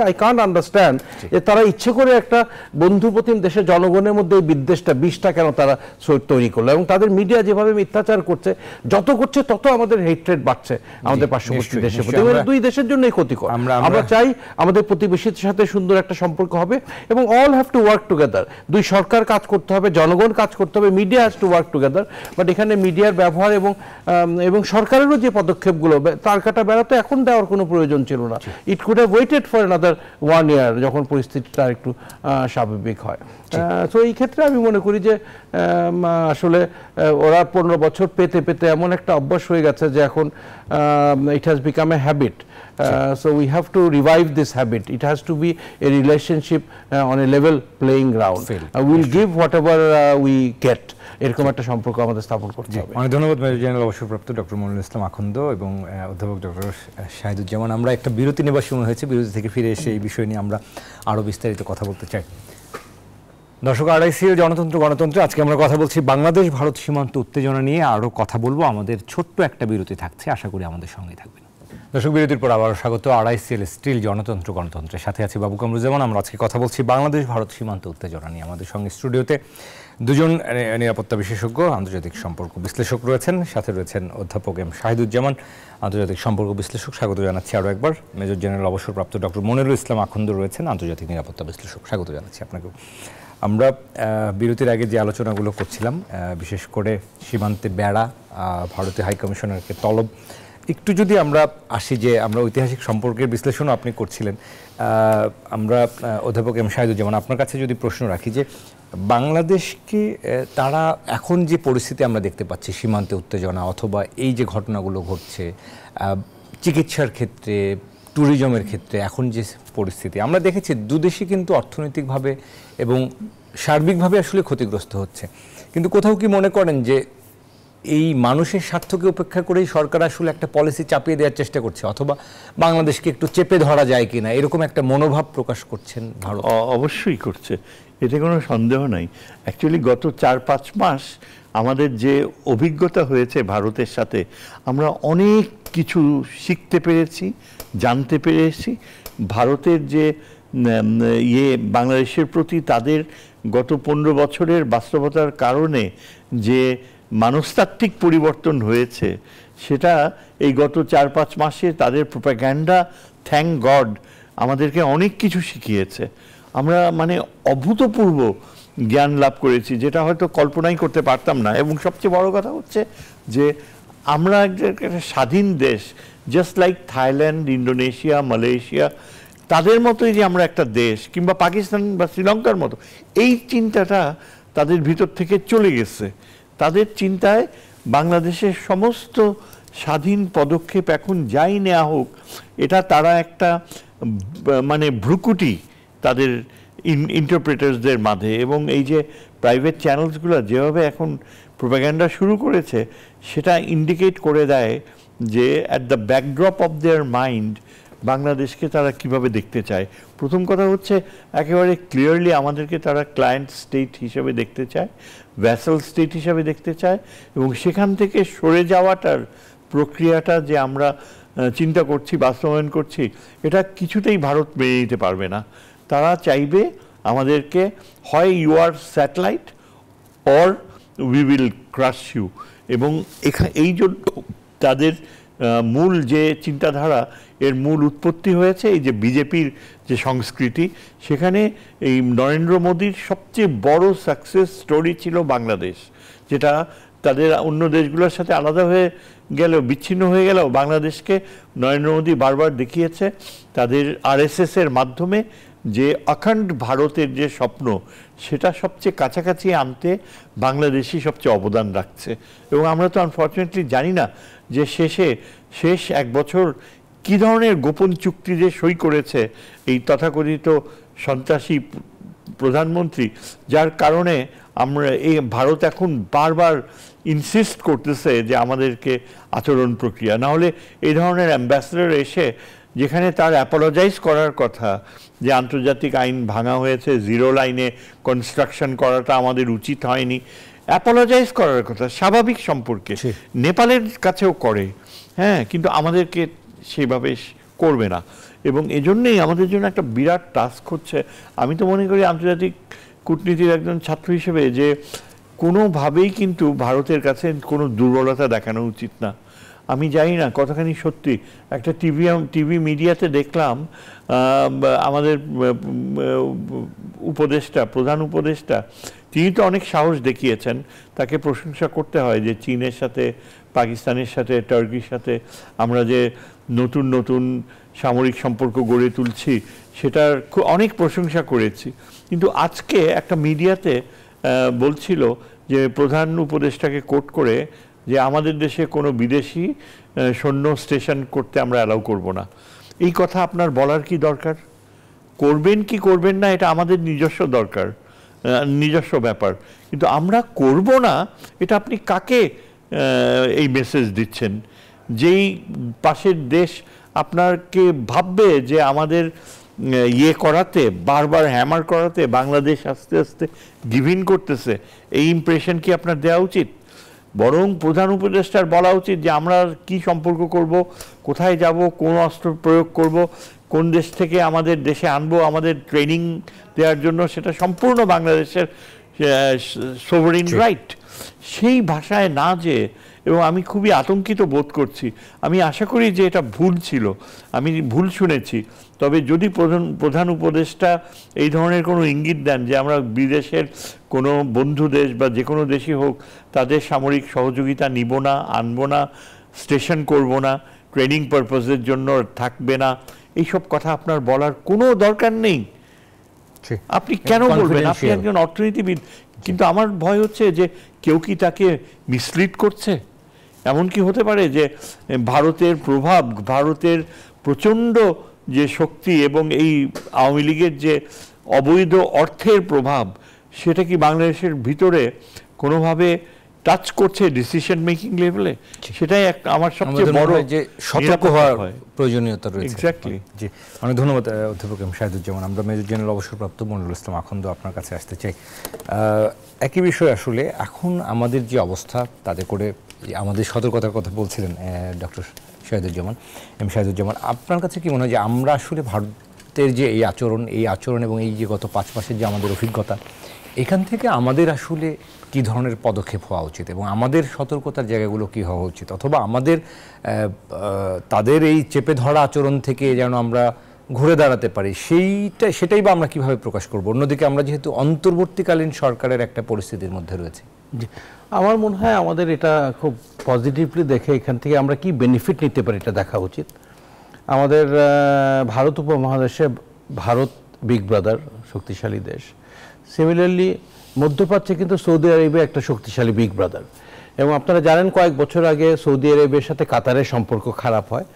আই কান্ট আন্ডারস্ট্যান্ড যে তারা ইচ্ছে করে একটা বন্ধুপ্রতিম দেশের জনগণের মধ্যে এই বিদ্বেষটা, বিষটা কেন তারা তৈরি করলো। এবং তাদের মিডিয়া যেভাবে মিথ্যাচার করছে, যত করছে তত আমাদের হেট্রেড বাড়ছে আমাদের পার্শ্ববর্তী দেশের প্রতি। দুই দেশের জন্যই ক্ষতিকর। আমরা চাই আমাদের প্রতিবেশীর সাথে সুন্দর একটা সম্পর্ক হবে, এবং all have to work together. দুই সরকার কাজ করতে হবে, জনগণ কাজ করতে হবে, media has to work together. But এখানে মিডিয়ার ব্যবহার এবং সরকারেরও যে পদক্ষেপগুলো, তার কাটা বেড়াতে এখন দেওয়ার কোনো প্রয়োজন ছিল না। It could have waited for another 1 year যখন পরিস্থিতিটা একটু স্বাভাবিক হয়। তো এই ক্ষেত্রে আমি মনে করি যে আসলে ওরা 15 বছর পেতে পেতে এমন একটা অভ্যাস হয়ে গেছে যে এখন it has become a habit. So we have to revive this habit. It has to be a relationship on a level playing ground. We'll give whatever we get. এরকম একটা সম্পর্ক আমাদের স্থাপন করতে হবে। অনেক ধন্যবাদ মেজর জেনারেল অবসরপ্রাপ্ত ডক্টর মনিরুল ইসলাম আখন্দ এবং অধ্যাপক ডক্টর শাহিদুজ্জামান। আমরা একটা বিরতি নেবার সময় হয়েছে, বিরতি থেকে ফিরে এসে এই বিষয় নিয়ে আমরা আরও বিস্তারিত কথা বলতে চাই। দর্শক, আড়াইসিএল গণতন্ত্রে আজকে আমরা কথা বলছি বাংলাদেশ ভারত সীমান্ত উত্তেজনা নিয়ে। আরও কথা বলবো, আমাদের ছোট্ট একটা বিরতি থাকছে, আশা করি আমাদের সঙ্গেই থাকবেন। দর্শক, বিরতির পর আবারও স্বাগত আড়াইসিএল স্টিল গণতন্ত্রের সাথে আছি বাবু কামরুজ্জামান। আমরা আজকে কথা বলছি বাংলাদেশ ভারত সীমান্ত উত্তেজনা নিয়ে। আমাদের সঙ্গে স্টুডিওতে দুজন নিরাপত্তা বিশেষজ্ঞ, আন্তর্জাতিক সম্পর্ক বিশ্লেষক রয়েছেন, সাথে রয়েছেন অধ্যাপক এম শাহিদুজ্জামান, আন্তর্জাতিক সম্পর্ক বিশ্লেষক। স্বাগত জানাচ্ছি আরও একবার। মেজর জেনারেল অবসরপ্রাপ্ত ডক্টর মনিরুল ইসলাম আখন্দ রয়েছেন, আন্তর্জাতিক নিরাপত্তা বিশ্লেষক। স্বাগত জানাচ্ছি আপনাকেও। আমরা বিরতির আগে যে আলোচনাগুলো করছিলাম, বিশেষ করে সীমান্তে বেড়া, ভারতীয় হাইকমিশনারকে তলব, একটু যদি আমরা আসি যে আমরা ঐতিহাসিক সম্পর্কের বিশ্লেষণও আপনি করছিলেন। আমরা অধ্যাপক এম শাহিদুজ্জামান, আপনার কাছে যদি প্রশ্ন রাখি যে বাংলাদেশকে তারা এখন যে পরিস্থিতি আমরা দেখতে পাচ্ছি, সীমান্তে উত্তেজনা অথবা এই যে ঘটনাগুলো ঘটছে চিকিৎসার ক্ষেত্রে, ট্যুরিজমের ক্ষেত্রে, এখন যে পরিস্থিতি আমরা দেখেছি, দুদেশই কিন্তু অর্থনৈতিকভাবে এবং সার্বিকভাবে আসলে ক্ষতিগ্রস্ত হচ্ছে। কিন্তু কোথাও কি মনে করেন যে এই মানুষের স্বার্থকে উপেক্ষা করেই সরকার আসলে একটা পলিসি চাপিয়ে দেওয়ার চেষ্টা করছে, অথবা বাংলাদেশকে একটু চেপে ধরা যায় কিনা, এরকম একটা মনোভাব প্রকাশ করছেন ভারত? অবশ্যই করছে, এতে কোনো সন্দেহ নাই। অ্যাকচুয়ালি গত 4-5 মাস আমাদের যে অভিজ্ঞতা হয়েছে ভারতের সাথে, আমরা অনেক কিছু শিখতে পেরেছি, জানতে পেরেছি। ভারতের যে বাংলাদেশের প্রতি তাদের গত 15 বছরের বাস্তবতার কারণে যে মনস্তাত্ত্বিক পরিবর্তন হয়েছে, সেটা এই গত 4-5 মাসে তাদের প্রোপাগ্যান্ডা, থ্যাঙ্ক গড, আমাদেরকে অনেক কিছু শিখিয়েছে। আমরা মানে অভূতপূর্ব জ্ঞান লাভ করেছি, যেটা হয়তো কল্পনাই করতে পারতাম না। এবং সবচেয়ে বড় কথা হচ্ছে যে আমরা একটা স্বাধীন দেশ, just like Thailand, Indonesia, Malaysia, তাদের মতোই যে আমরা একটা দেশ, কিংবা পাকিস্তান বা শ্রীলঙ্কার মতো, এই চিন্তাটা তাদের ভিতর থেকে চলে গেছে। তাদের চিন্তায় বাংলাদেশের সমস্ত স্বাধীন পদক্ষেপ এখন যাই নেওয়া হোক, এটা তারা একটা মানে ভ্রুকুটি তাদের ইন্টারপ্রেটার্সদের মাঝে। এবং এই যে প্রাইভেট চ্যানেলসগুলো যেভাবে এখন প্রোপাগান্ডা শুরু করেছে, সেটা ইন্ডিকেট করে দেয় যে at the backdrop of their mind বাংলাদেশকে তারা কিভাবে দেখতে চায়। প্রথম কথা হচ্ছে একেবারে ক্লিয়ারলি আমাদেরকে তারা ক্লায়েন্ট স্টেট হিসেবে দেখতে চায়, ভ্যাসেল স্টেট হিসেবে দেখতে চায়। এবং সেখান থেকে সরে যাওয়াটার প্রক্রিয়াটা যে আমরা চিন্তা করছি, বাস্তবায়ন করছি, এটা কিছুতেই ভারত মেনে নিতে পারবে না। তারা চাইবে আমাদেরকে হয় you are satellite or we will crush you. এবং এই জন্য তাদের মূল যে চিন্তাধারা, এর মূল উৎপত্তি হয়েছে এই যে বিজেপির যে সংস্কৃতি। সেখানে এই নরেন্দ্র মোদীর সবচেয়ে বড় সাকসেস স্টোরি ছিল বাংলাদেশ, যেটা তাদের অন্য দেশগুলোর সাথে আলাদা হয়ে গেলেও, বিচ্ছিন্ন হয়ে গেলেও, বাংলাদেশকে নরেন্দ্র মোদী বারবার দেখিয়েছে তাদের আরএসএসের মাধ্যমে যে অখণ্ড ভারতের যে স্বপ্ন, সেটা সবচেয়ে কাছাকাছি আনতে বাংলাদেশই সবচেয়ে অবদান রাখছে। এবং আমরা তো আনফর্চুনেটলি জানি না যে শেষ এক বছর কী ধরনের গোপন চুক্তি যে সই করেছে এই তথাকথিত সন্ত্রাসী প্রধানমন্ত্রী, যার কারণে আমরা এই ভারত এখন বারবার ইনসিস্ট করতেছে যে আমাদেরকে আচরণ প্রক্রিয়া না হলে এই ধরনের অ্যাম্বাসেডর এসে যেখানে তার অ্যাপোলোজাইজ করার কথা যে আন্তর্জাতিক আইন ভাঙা হয়েছে, জিরো লাইনে কনস্ট্রাকশন করাটা আমাদের উচিত হয়নি, অ্যাপোলোজাইজ করার কথা স্বাভাবিক সম্পর্কে, নেপালের কাছেও করে, হ্যাঁ, কিন্তু আমাদেরকে সেভাবে করবে না। এবং এজন্যই আমাদের জন্য একটা বিরাট টাস্ক হচ্ছে। আমি তো মনে করি আন্তর্জাতিক কূটনীতির একজন ছাত্র হিসেবে যে কোনোভাবেই কিন্তু ভারতের কাছে কোনো দুর্বলতা দেখানো উচিত না। আমি জানি না কতখানি সত্যি, একটা টিভি মিডিয়াতে দেখলাম আমাদের প্রধান উপদেষ্টা, তিনি তো অনেক সাহস দেখিয়েছেন, তাকে প্রশংসা করতে হয় যে চীনের সাথে, পাকিস্তানের সাথে, টার্কির সাথে আমরা যে নতুন নতুন সামরিক সম্পর্ক গড়ে তুলছি, সেটার অনেক প্রশংসা করেছি। কিন্তু আজকে একটা মিডিয়াতে বলছিল যে প্রধান উপদেষ্টাকে কোট করে যে আমাদের দেশে কোনো বিদেশি সৈন্য স্টেশন করতে আমরা অ্যালাউ করব না। এই কথা আপনার বলার কি দরকার? করবেন কি করবেন না এটা আমাদের নিজস্ব দরকার, নিজস্ব ব্যাপার, কিন্তু আমরা করব না এটা আপনি কাকে এই মেসেজ দিচ্ছেন? যেই পাশের দেশ আপনাকে ভাববে যে আমাদের করাতে, বারবার হ্যামার করাতে বাংলাদেশ আস্তে আস্তে গিভিন করতেছে, এই ইমপ্রেশন কি আপনার দেওয়া উচিত? বরং প্রধান উপদেষ্টার বলা উচিত যে আমরা কি সম্পর্ক করব, কোথায় যাব, কোন অস্ত্র প্রয়োগ করব, কোন দেশ থেকে আমাদের দেশে আনবো, আমাদের ট্রেনিং দেওয়ার জন্য, সেটা সম্পূর্ণ বাংলাদেশের সোভারেইন রাইট। সেই ভাষায় না যে, এবং আমি খুবই আতঙ্কিত বোধ করছি। আমি আশা করি যে এটা ভুল ছিল, আমি ভুল শুনেছি। তবে যদি প্রধান উপদেষ্টা এই ধরনের কোনো ইঙ্গিত দেন যে আমরা বিদেশের কোনো বন্ধু দেশ বা যে কোনো দেশই হোক তাদের সামরিক সহযোগিতা নিব না, আনবো না, স্টেশন করব না, ট্রেনিং পারপাসের জন্য থাকবে না, এইসব কথা আপনার বলার কোনো দরকার নেই। আপনি কেন বলবেন? আপনি একজন অর্থনীতিবিদ। কিন্তু আমার ভয় হচ্ছে যে কেউ কি তাকে মিসলিড করছে? এমন কি হতে পারে যে ভারতের প্রভাব, ভারতের প্রচণ্ড যে শক্তি এবং এই আওয়ামী লীগের যে অবৈধ অর্থের প্রভাব, সেটা কি বাংলাদেশের ভিতরে কোনোভাবে টাচ করছে ডিসিশন মেকিং লেভেলে? সেটাই আমার সবচেয়ে বড় যে সতর্ক হওয়ার প্রয়োজনীয়তা রয়েছে। এক্স্যাক্টলি। জি, অনেক ধন্যবাদ অধ্যাপক এম শাহেদুজ্জামান। আমরা মেজর জেনারেল অবসরপ্রাপ্ত মনিরুল ইসলাম আখন্দ আপনার কাছে আসতে চাই। একই বিষয় আসলে এখন আমাদের যে অবস্থা, তাতে করে আমাদের সতর্কতার কথা বলছিলেন ডক্টর শাহেদুজ্জামান, এম শাহেদুজ্জামান, আপনার কাছে কি মনে হয় যে আমরা আসলে ভারতের যে এই আচরণ এবং এই যে গত 5 মাসের যে আমাদের অভিজ্ঞতা, এখান থেকে আমাদের আসলে কি ধরনের পদক্ষেপ হওয়া উচিত এবং আমাদের সতর্কতার জায়গাগুলো কি হওয়া উচিত, অথবা আমাদের তাদের এই চেপে ধরা আচরণ থেকে যেন আমরা ঘুরে দাঁড়াতে পারি সেটাই বা আমরা কিভাবে প্রকাশ করব? অন্যদিকে আমরা যেহেতু অন্তর্বর্তীকালীন সরকারের একটা পরিস্থিতির মধ্যে রয়েছে। জি, আমার মনে হয় আমাদের এটা খুব পজিটিভলি দেখে এখান থেকে আমরা কি বেনিফিট নিতে পারি এটা দেখা উচিত। আমাদের ভারত উপমহাদেশে ভারত বিগ ব্রাদার, শক্তিশালী দেশ। সিমিলারলি মধ্যপ্রাচ্যে কিন্তু সৌদি আরবে একটা শক্তিশালী বিগ ব্রাদার, এবং আপনারা জানেন কয়েক বছর আগে সৌদি আরবের সাথে কাতারের সম্পর্ক খারাপ হয়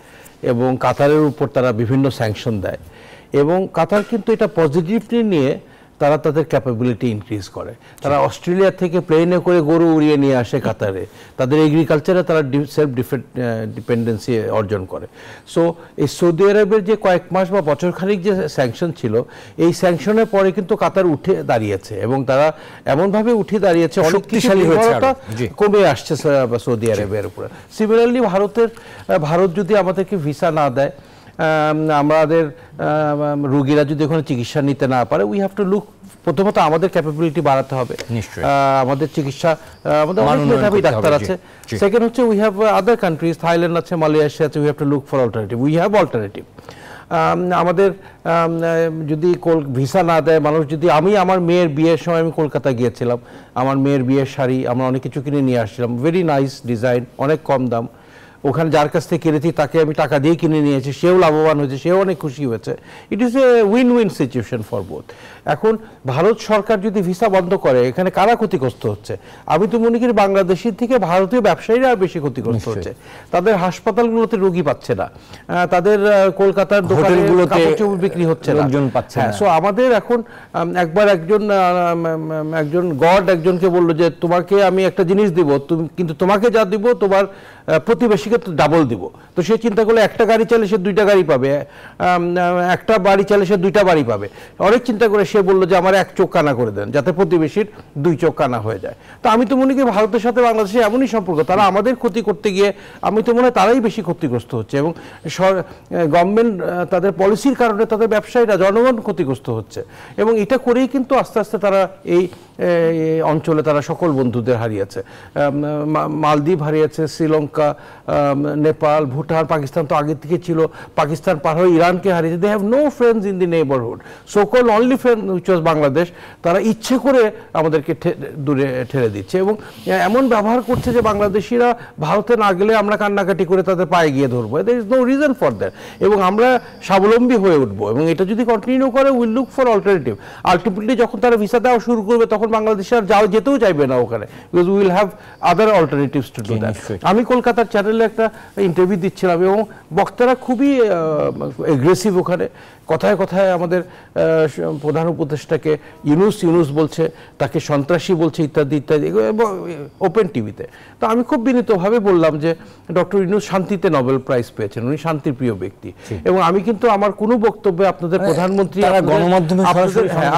এবং কাতারের উপর তারা বিভিন্ন স্যাংশন দেয়, এবং কাতার কিন্তু এটা পজিটিভলি নিয়ে তারা তাদের ক্যাপাবিলিটি ইনক্রিজ করে। তারা অস্ট্রেলিয়া থেকে প্লেনে করে গরু উড়িয়ে নিয়ে আসে কাতারে, তাদের এগ্রিকালচারে তারা সেলফ ডিপেন্ডেন্সি অর্জন করে। সো এই সৌদি আরবের যে কয়েক মাস বা বছরখানিক যে স্যাংশন ছিল, এই স্যাংশনের পরে কিন্তু কাতার উঠে দাঁড়িয়েছে, এবং তারা এমনভাবে উঠে দাঁড়িয়েছে অনেক শক্তিশালী হয়েছে, কমে আসছে সৌদি আরবের উপরে। সিমিলারলি ভারত যদি আমাদেরকে ভিসা না দেয়, আমাদের রোগীরা যদি ওখানে চিকিৎসা নিতে না পারে, উই হ্যাভ টু লুক, প্রথমত আমাদের ক্যাপাবিলিটি বাড়াতে হবে, আমাদের চিকিৎসা, আমাদের অনেক মেধাবী ডাক্তার আছে। সেকেন্ড হচ্ছে we have other countries, Thailand আছে, মালয়েশিয়া আছে, we have to look for alternative, we have alternative. আমাদের যদি ভিসা না দেয় মানুষ, যদি আমি আমার মেয়ের বিয়ের সময় আমি কলকাতা গিয়েছিলাম, আমার মেয়ের বিয়ের শাড়ি আমরা অনেক কিছু কিনে নিয়ে আসছিলাম, ভেরি নাইস ডিজাইন, অনেক কম দাম, ওখানে যার কাছ থেকে কিনেছি তাকে আমি টাকা দিয়ে কিনে নিয়েছি, সেও লাভবান হয়েছে, সেও অনেক খুশি হয়েছে। It is a win win situation for both. এখন ভারত সরকার যদি ভিসা বন্ধ করে, এখানে কারা ক্ষতিগ্রস্ত হচ্ছে? আমি তো মনে করি বাংলাদেশের থেকে ভারতীয় ব্যবসায়ীরা বেশি ক্ষতিগ্রস্ত হচ্ছে। তাদের হাসপাতালগুলোতে রোগী পাচ্ছে না, তাদের কলকাতার দোকানগুলোতে বিক্রি হচ্ছে না, সো আমাদের এখন একবার একজন গড একজনকে বললো যে তোমাকে আমি একটা জিনিস দিব, কিন্তু তোমাকে যা দিব তোমার প্রতিবেশীকে ডাবল দিব। তো সে চিন্তা করলে একটা গাড়ি চালে সে দুইটা গাড়ি পাবে, একটা বাড়ি চালে সে দুইটা বাড়ি পাবে। অনেক চিন্তা করে সে বললো যে আমার এক চোখ কানা করে দেন, যাতে প্রতিবেশীর দুই চোখ কানা হয়ে যায়। তো আমি তো মনে করি ভারতের সাথে বাংলাদেশের এমনই সম্পর্ক, তারা আমাদের ক্ষতি করতে গিয়ে আমি তো মনে হয় তারাই বেশি ক্ষতিগ্রস্ত হচ্ছে, এবং গভর্নমেন্ট তাদের পলিসির কারণে তাদের ব্যবসায়ীরা, জনগণ ক্ষতিগ্রস্ত হচ্ছে। এবং এটা করেই কিন্তু আস্তে আস্তে তারা এই অঞ্চলে তারা সকল বন্ধুদের হারিয়েছে, মালদ্বীপ হারিয়েছে, শ্রীলঙ্কা, নেপাল, ভুটান, পাকিস্তান তো আগে থেকে ছিল, পাকিস্তান পার হয়ে ইরানকে হারিয়েছে। They have no friends in the neighbourhood, so call only friend which was Bangladesh. তারা ইচ্ছে করে আমাদেরকে দূরে ঠেলে দিচ্ছে, এবং এমন ব্যবহার করছে যে বাংলাদেশিরা ভারতে না গেলে আমরা কান্নাকাটি করে তাদের পায়ে গিয়ে ধরবো। There is no reason for that, এবং আমরা স্বাবলম্বী হয়ে উঠবো, এবং এটা যদি কন্টিনিউ করে will look for alternative. Ultimately যখন তারা ভিসা দেওয়া শুরু করবে, তখন বাংলাদেশে আর যেতেও চাইবে না ওখানে, because will have other alternatives to do that. আমি কলকাতার চ্যানেলে একটা ইন্টারভিউ দিচ্ছিলাম, এবং বক্তারা খুবই এগ্রেসিভ ওখানে, কথায় কথায় আমাদের প্রধান উপদেষ্টাকে ইউনুস বলছে, তাকে সন্ত্রাসী বলছে, ইত্যাদি ইত্যাদি, ওপেন টিভিতে। তো আমি খুব বিনীতভাবে বললাম যে ডক্টর ইউনুস শান্তিতে নোবেল প্রাইজ পেয়েছেন, উনি শান্তির প্রিয় ব্যক্তি, এবং আমি কিন্তু আমার কোনো বক্তব্যে আপনাদের প্রধানমন্ত্রী,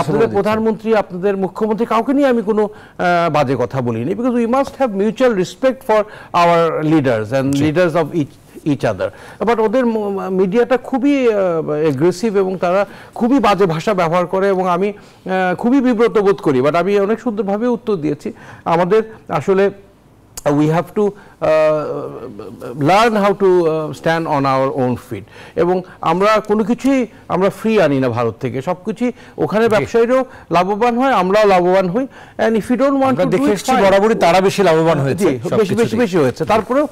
আপনাদের প্রধানমন্ত্রী, আপনাদের মুখ্যমন্ত্রী, কাউকে নিয়ে আমি কোনো বাজে কথা বলিনি, because we must have mutual respect for our leaders and leaders of each other. But ওদের মিডিয়াটা খুবই এগ্রেসিভ, এবং তারা খুবই বাজে ভাষা ব্যবহার করে, এবং আমি খুবই বিব্রত বোধ করি। বাট আমি অনেক সুন্দরভাবে উত্তর দিয়েছি। আমাদের আসলে we have to learn how to stand on our own feet, এবং আমরা কোনো কিছুই আমরা ফ্রি আনি না ভারত থেকে, সব কিছুই ওখানে ব্যবসায়ীরাও লাভবান হয়, আমরাও লাভবান হই। and if you don't want to do it, বরাবরই তারা বেশি লাভবান হয়েছে, বেশি হয়েছে। তারপরেও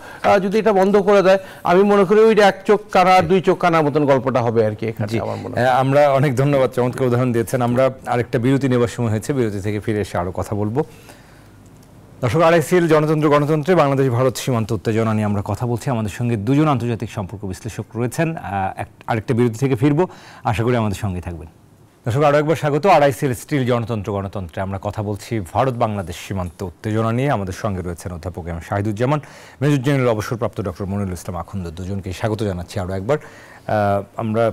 যদি এটা বন্ধ করে দেয়, আমি মনে করি ওই এক চোখ কানা আর দুই চোখ কানার মতন গল্পটা হবে আর কি এখানে, আমার মনে হয়। আমরা অনেক ধন্যবাদ, চমৎকার উদাহরণ দিয়েছেন। আমরা আরেকটা বিরতি নেবার সময় হয়েছে, বিরতি থেকে ফিরে এসে আরো কথা বলবো। দর্শক, RICL গণতন্ত্রে বাংলাদেশ ভারত সীমান্ত উত্তেজনা নিয়ে আমরা কথা বলছি। আমাদের সঙ্গে দুজন আন্তর্জাতিক সম্পর্ক বিশ্লেষক রয়েছেন। আরেকটা বিরতি থেকে ফিরবো, আশা করি আমাদের সঙ্গে থাকবেন। দর্শক, আরও একবার স্বাগত। RICL স্টিল গণতন্ত্রে আমরা কথা বলছি ভারত বাংলাদেশ সীমান্ত উত্তেজনা নিয়ে। আমাদের সঙ্গে রয়েছেন অধ্যাপক এম শাহিদুজ্জামান, মেজর জেনারেল অবসরপ্রাপ্ত ডক্টর মনিরুল ইসলাম আখন্দ। দুজনকে স্বাগত জানাচ্ছি আরও একবার। আমরা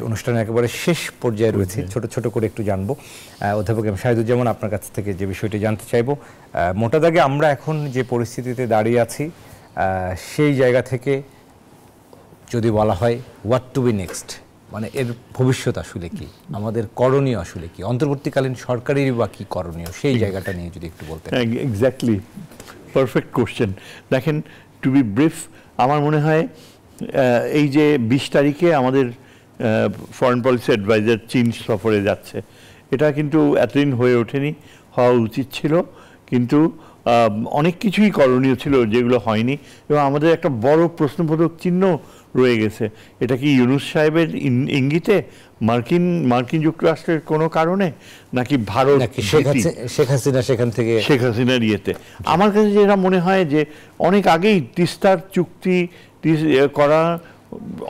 অনুষ্ঠানে একেবারে শেষ পর্যায়ে রয়েছে, ছোট ছোট করে একটু জানবো। অধ্যাপক এম শাহিদুজ্জামান, আপনার কাছ থেকে যে বিষয়টি জানতে চাইবো, মোটা দাগে আমরা এখন যে পরিস্থিতিতে দাঁড়িয়ে আছি, সেই জায়গা থেকে যদি বলা হয় হোয়াট টু বি নেক্সট, মানে এর ভবিষ্যৎ আসলে কি, আমাদের করণীয় আসলে কি, অন্তর্বর্তীকালীন সরকারেরই বা কি করণীয়, সেই জায়গাটা নিয়ে যদি একটু বলতেন। Exactly, perfect question. দেখেন, টু বি ব্রিফ, আমার মনে হয় এই যে 20 তারিখে আমাদের ফরেন পলিসি অ্যাডভাইজার চীন সফরে যাচ্ছে। এটা কিন্তু এতদিন হয়ে ওঠেনি, হওয়া উচিত ছিল, কিন্তু অনেক কিছুই করণীয় ছিল যেগুলো হয়নি, এবং আমাদের একটা বড় প্রশ্নবোধক চিহ্ন রয়ে গেছে। এটা কি ইউনূস সাহেবের ইঙ্গিতে, মার্কিন যুক্তরাষ্ট্রের কোনো কারণে, নাকি ভারত, শেখ হাসিনা সেখান থেকে শেখ হাসিনার ইয়েতে? আমার কাছে যেটা মনে হয় যে অনেক আগেই তিস্তার চুক্তি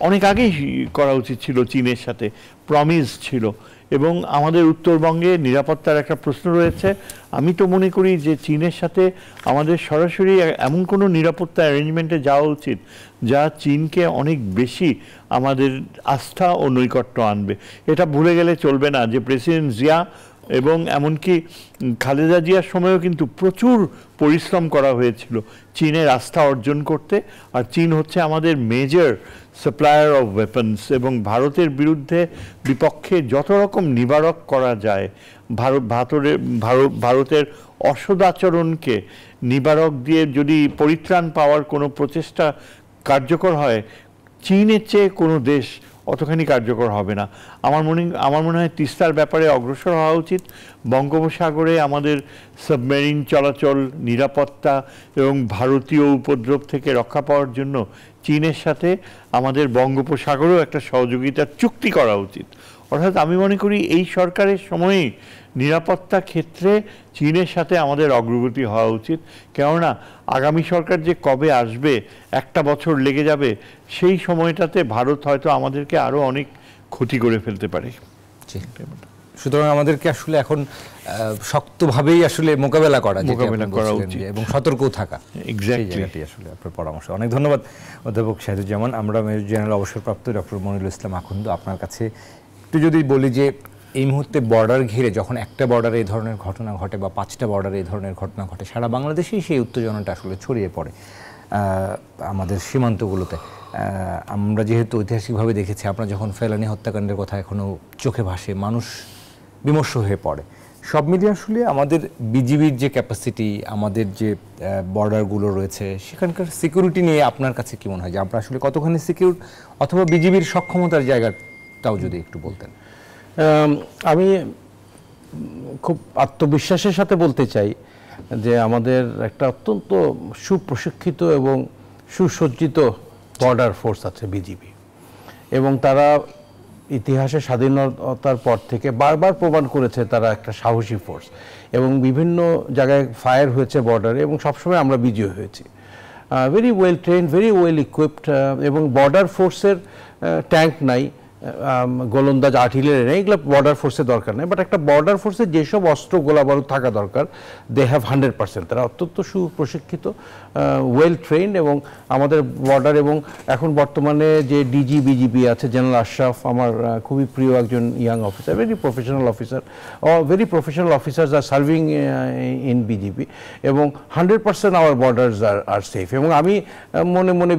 অনেক আগেই করা উচিত ছিল চীনের সাথে, প্রমিস ছিল। এবং আমাদের উত্তরবঙ্গে নিরাপত্তার একটা প্রশ্ন রয়েছে। আমি তো মনে করি যে চীনের সাথে আমাদের সরাসরি এমন কোনো নিরাপত্তা অ্যারেঞ্জমেন্টে যাওয়া উচিত যা চীনকে অনেক বেশি আমাদের আস্থা ও নৈকট্য আনবে। এটা ভুলে গেলে চলবে না যে প্রেসিডেন্ট জিয়া এবং এমনকি খালেদা জিয়ার সময়ও কিন্তু প্রচুর পরিশ্রম করা হয়েছিল চীনের আস্থা অর্জন করতে। আর চীন হচ্ছে আমাদের মেজর সাপ্লায়ার অফ ওয়েপন্স, এবং ভারতের বিপক্ষে যত রকম নিবারক করা যায়, ভারতের অসদাচরণকে নিবারক দিয়ে যদি পরিত্রাণ পাওয়ার কোনো প্রচেষ্টা কার্যকর হয়, চীনের চেয়ে কোনো দেশ অতখানি কার্যকর হবে না। আমার মনে হয় তিস্তার ব্যাপারে অগ্রসর হওয়া উচিত। বঙ্গোপসাগরে আমাদের সাবমেরিন চলাচল, নিরাপত্তা এবং ভারতীয় উপদ্রব থেকে রক্ষা পাওয়ার জন্য চীনের সাথে আমাদের বঙ্গোপসাগরেও একটা সহযোগিতার চুক্তি করা উচিত। অর্থাৎ আমি মনে করি এই সরকারের সময়েই নিরাপত্তা ক্ষেত্রে চীনের সাথে আমাদের অগ্রগতি হওয়া উচিত। কেননা আগামী সরকার যে কবে আসবে, একটা বছর লেগে যাবে, সেই সময়টাতে ভারত হয়তো আমাদেরকে আরও অনেক ক্ষতি করে ফেলতে পারে। সুতরাং আমাদেরকে আসলে এখন শক্তভাবেই আসলে মোকাবেলা করা উচিত এবং সতর্কও থাকা। এক্স্যাক্টলি আসলে আপনার পরামর্শ। অনেক ধন্যবাদ অধ্যাপক শাহিদুজ্জামান। আমরা মেজর জেনারেল অবসরপ্রাপ্ত ডক্টর মনিরুল ইসলাম আখন্দ, আপনার কাছে একটু যদি বলি যে এই মুহূর্তে বর্ডার ঘিরে যখন একটা বর্ডারে এই ধরনের ঘটনা ঘটে বা 5টা বর্ডারে এই ধরনের ঘটনা ঘটে, সারা বাংলাদেশেই সেই উত্তেজনাটা আসলে ছড়িয়ে পড়ে আমাদের সীমান্তগুলোতে। আমরা যেহেতু ঐতিহাসিকভাবে দেখেছি, আপনার যখন ফেলানি হত্যাকাণ্ডের কথা এখনও চোখে ভাসে, মানুষ বিমর্ষ হয়ে পড়ে। সব মিলিয়ে আসলে আমাদের বিজিবির যে ক্যাপাসিটি, আমাদের যে বর্ডারগুলো রয়েছে, সেখানকার সিকিউরিটি নিয়ে আপনার কাছে কি মনে হয় যে আমরা আসলে কতখানি সিকিউর, অথবা বিজিবির সক্ষমতার জায়গাটাও যদি একটু বলতেন? আমি খুব আত্মবিশ্বাসের সাথে বলতে চাই যে আমাদের একটা অত্যন্ত সুপ্রশিক্ষিত এবং সুসজ্জিত বর্ডার ফোর্স আছে বিজিবি, এবং তারা ইতিহাসে স্বাধীনতার পর থেকে বারবার প্রমাণ করেছে তারা একটা সাহসী ফোর্স, এবং বিভিন্ন জায়গায় ফায়ার হয়েছে বর্ডারে, এবং সবসময় আমরা বিজয়ী হয়েছি। Very well trend, very well equipped, এবং বর্ডার ফোর্সের ট্যাঙ্ক নাই, গোলন্দাজ আর্টিলারি নেই, এগুলো বর্ডার ফোর্সের দরকার নেই। বাট একটা বর্ডার ফোর্সের যেসব অস্ত্র গোলাবারুদ থাকা দরকার, দে হ্যাভ 100%। তারা অত্যন্ত সুপ্রশিক্ষিত, ওয়েল ট্রেন্ড, এবং আমাদের বর্ডার, এবং এখন বর্তমানে যে ডিজি বিজিবি আছে জেনারেল আশরাফ, আমার খুবই প্রিয় একজন young officer, very professional officer, very professional officers are serving in BGB, এবং 100% আওয়ার বর্ডার্স আর সেফ। এবং আমি মনে মনে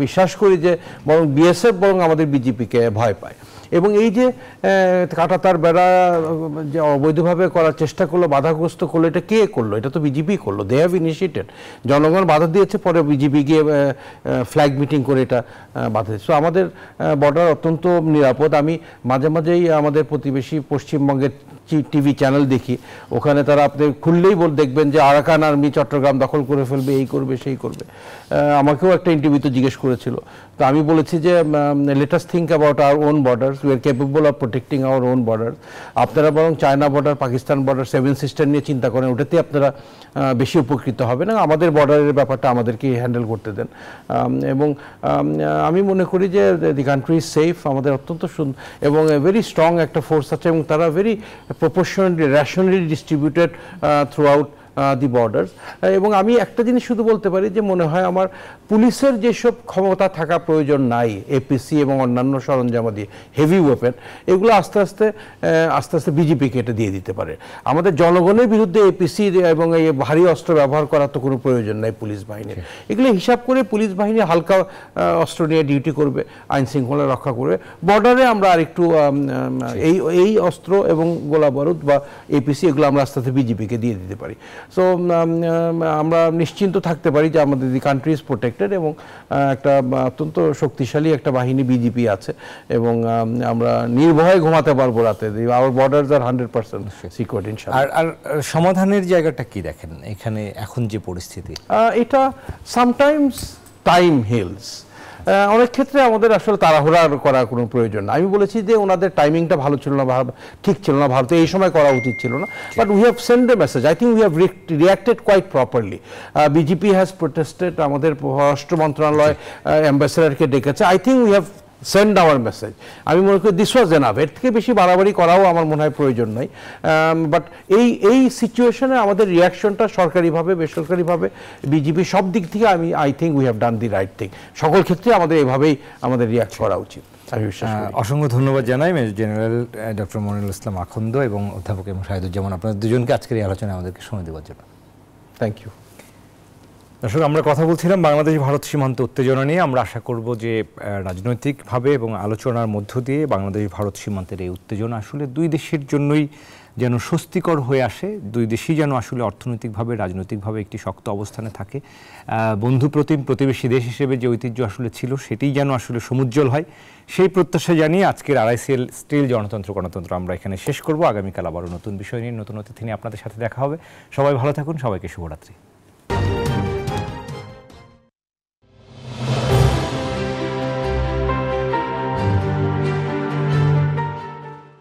বিশ্বাস করি যে বরং বিএসএফ বরং আমাদের বিজিপিকে ভয় পায়। এবং এই যে কাঁটাতার বেড়া যে অবৈধভাবে করার চেষ্টা করলো, বাধাগ্রস্ত করলো, এটা কে করলো? এটা তো বিজিবি করলো, দে হ্যাভ ইনিশিয়েটেড। জনগণ বাধা দিয়েছে, পরে বিজিবি গিয়ে ফ্ল্যাগ মিটিং করে এটা বাধা দিয়েছে। সো আমাদের বর্ডার অত্যন্ত নিরাপদ। আমি মাঝে মাঝেই আমাদের প্রতিবেশী পশ্চিমবঙ্গের টিভি চ্যানেল দেখি, ওখানে তারা আপনি খুললেই দেখবেন যে আরাকান আর্মি চট্টগ্রাম দখল করে ফেলবে, এই করবে সেই করবে। আমাকেও একটা ইন্টারভিউতে জিজ্ঞেস করেছিল, তো আমি বলেছি যে let us think about our own borders, we are capable of protecting our own borders. আপনারা বরং China border, Pakistan border, 7 sister নিয়ে চিন্তা করেন, ওটাতে আপনারা বেশি উপকৃত হবেন। আমাদের বর্ডারের ব্যাপারটা আমাদেরকে হ্যান্ডেল করতে দেন। এবং আমি মনে করি যে দি কান্ট্রি ইজ সেফ, আমাদের অত্যন্ত সুন্দর এবং ভেরি স্ট্রং একটা ফোর্স আছে, এবং তারা very proportionally rationally distributed throughout দি বর্ডার্স। এবং আমি একটা জিনিস শুধু বলতে পারি যে মনে হয় আমার পুলিশের যেসব ক্ষমতা থাকা প্রয়োজন নাই, এপিসি এবং অন্যান্য সরঞ্জামাদি, হেভি ওয়েপেন, এগুলো আস্তে আস্তে বিজেপিকে এটা দিয়ে দিতে পারে। আমাদের জনগণের বিরুদ্ধে এপিসি এবং এই ভারী অস্ত্র ব্যবহার করার তো কোনো প্রয়োজন নাই পুলিশ বাহিনীর। এগুলো হিসাব করে পুলিশ বাহিনী হালকা অস্ত্র নিয়ে ডিউটি করবে, আইন শৃঙ্খলা রক্ষা করবে। বর্ডারে আমরা আরেকটু এই অস্ত্র এবং গোলা বারুদ বা এপিসি এগুলো আমরা আস্তে আস্তে বিজেপিকে দিয়ে দিতে পারি। সো আমরা নিশ্চিন্ত থাকতে পারি যে আমাদের দি কান্ট্রি ইজ প্রোটেক্টেড এবং একটা অত্যন্ত শক্তিশালী একটা বাহিনী বিজেপি আছে এবং আমরা নির্ভয়ে ঘুমাতে পারবো রাতে। আওয়ার বর্ডারস আর 100% সিকিউরড ইনশাআল্লাহ। আর সমাধানের জায়গাটা কি দেখেন এখানে এখন যে পরিস্থিতি? এটা সামটাইমস টাইম হিলস। অনেক ক্ষেত্রে আমাদের আসলে তাড়াহুড়া করার কোনো প্রয়োজন না। আমি বলেছি যে ওনাদের টাইমিংটা ভালো ছিল না, ঠিক ছিল না, ভারতে এই সময় করা উচিত ছিল না, but we have send a message. I think we have reacted quite properly. BJP has protested, আমাদের পররাষ্ট্র মন্ত্রণালয় অ্যাম্বাসেডারকে ডেকেছে। I think we have send our message. আমি মনে করি দিস ওয়াজ এনাফ। এর থেকে বেশি বাড়াবাড়ি করাও আমার মনে হয় প্রয়োজন নাই। বাট এই সিচুয়েশনে আমাদের রিয়াকশনটা সরকারিভাবে বেসরকারিভাবে বিজেপি সব দিক থেকে I think we have done the right thing. সকল ক্ষেত্রে আমাদের এভাবেই আমাদের রিয়াক্ট করা উচিত। অসংখ্য ধন্যবাদ জানাই মেজর জেনারেল ডক্টর মনিরুল ইসলাম আখন্দ এবং অধ্যাপক এম শাহিদুজ্জামান, আপনাদের দুজনকে আজকের এই আলোচনায় আমাদেরকে সময় দেওয়ার জন্য। Thank you. দর্শক, আমরা কথা বলছিলাম বাংলাদেশ ভারত সীমান্ত উত্তেজনা নিয়ে। আমরা আশা করব যে রাজনৈতিকভাবে এবং আলোচনার মধ্য দিয়ে বাংলাদেশ ভারত সীমান্তের এই উত্তেজনা আসলে দুই দেশের জন্যই যেন স্বস্তিকর হয়ে আসে, দুই দেশই যেন আসলে অর্থনৈতিকভাবে রাজনৈতিকভাবে একটি শক্ত অবস্থানে থাকে। বন্ধুপ্রতিম প্রতিবেশী দেশ হিসেবে যে ঐতিহ্য আসলে ছিল সেটিই যেন আসলে সমুজ্জ্বল হয়, সেই প্রত্যাশা জানিয়ে আজকের আড়াইসিএল স্টিল গণতন্ত্র আমরা এখানে শেষ করব। আগামীকাল আবারও নতুন বিষয় নিয়ে নতুন অতিথি নিয়ে আপনাদের সাথে দেখা হবে। সবাই ভালো থাকুন, সবাইকে শুভরাত্রি।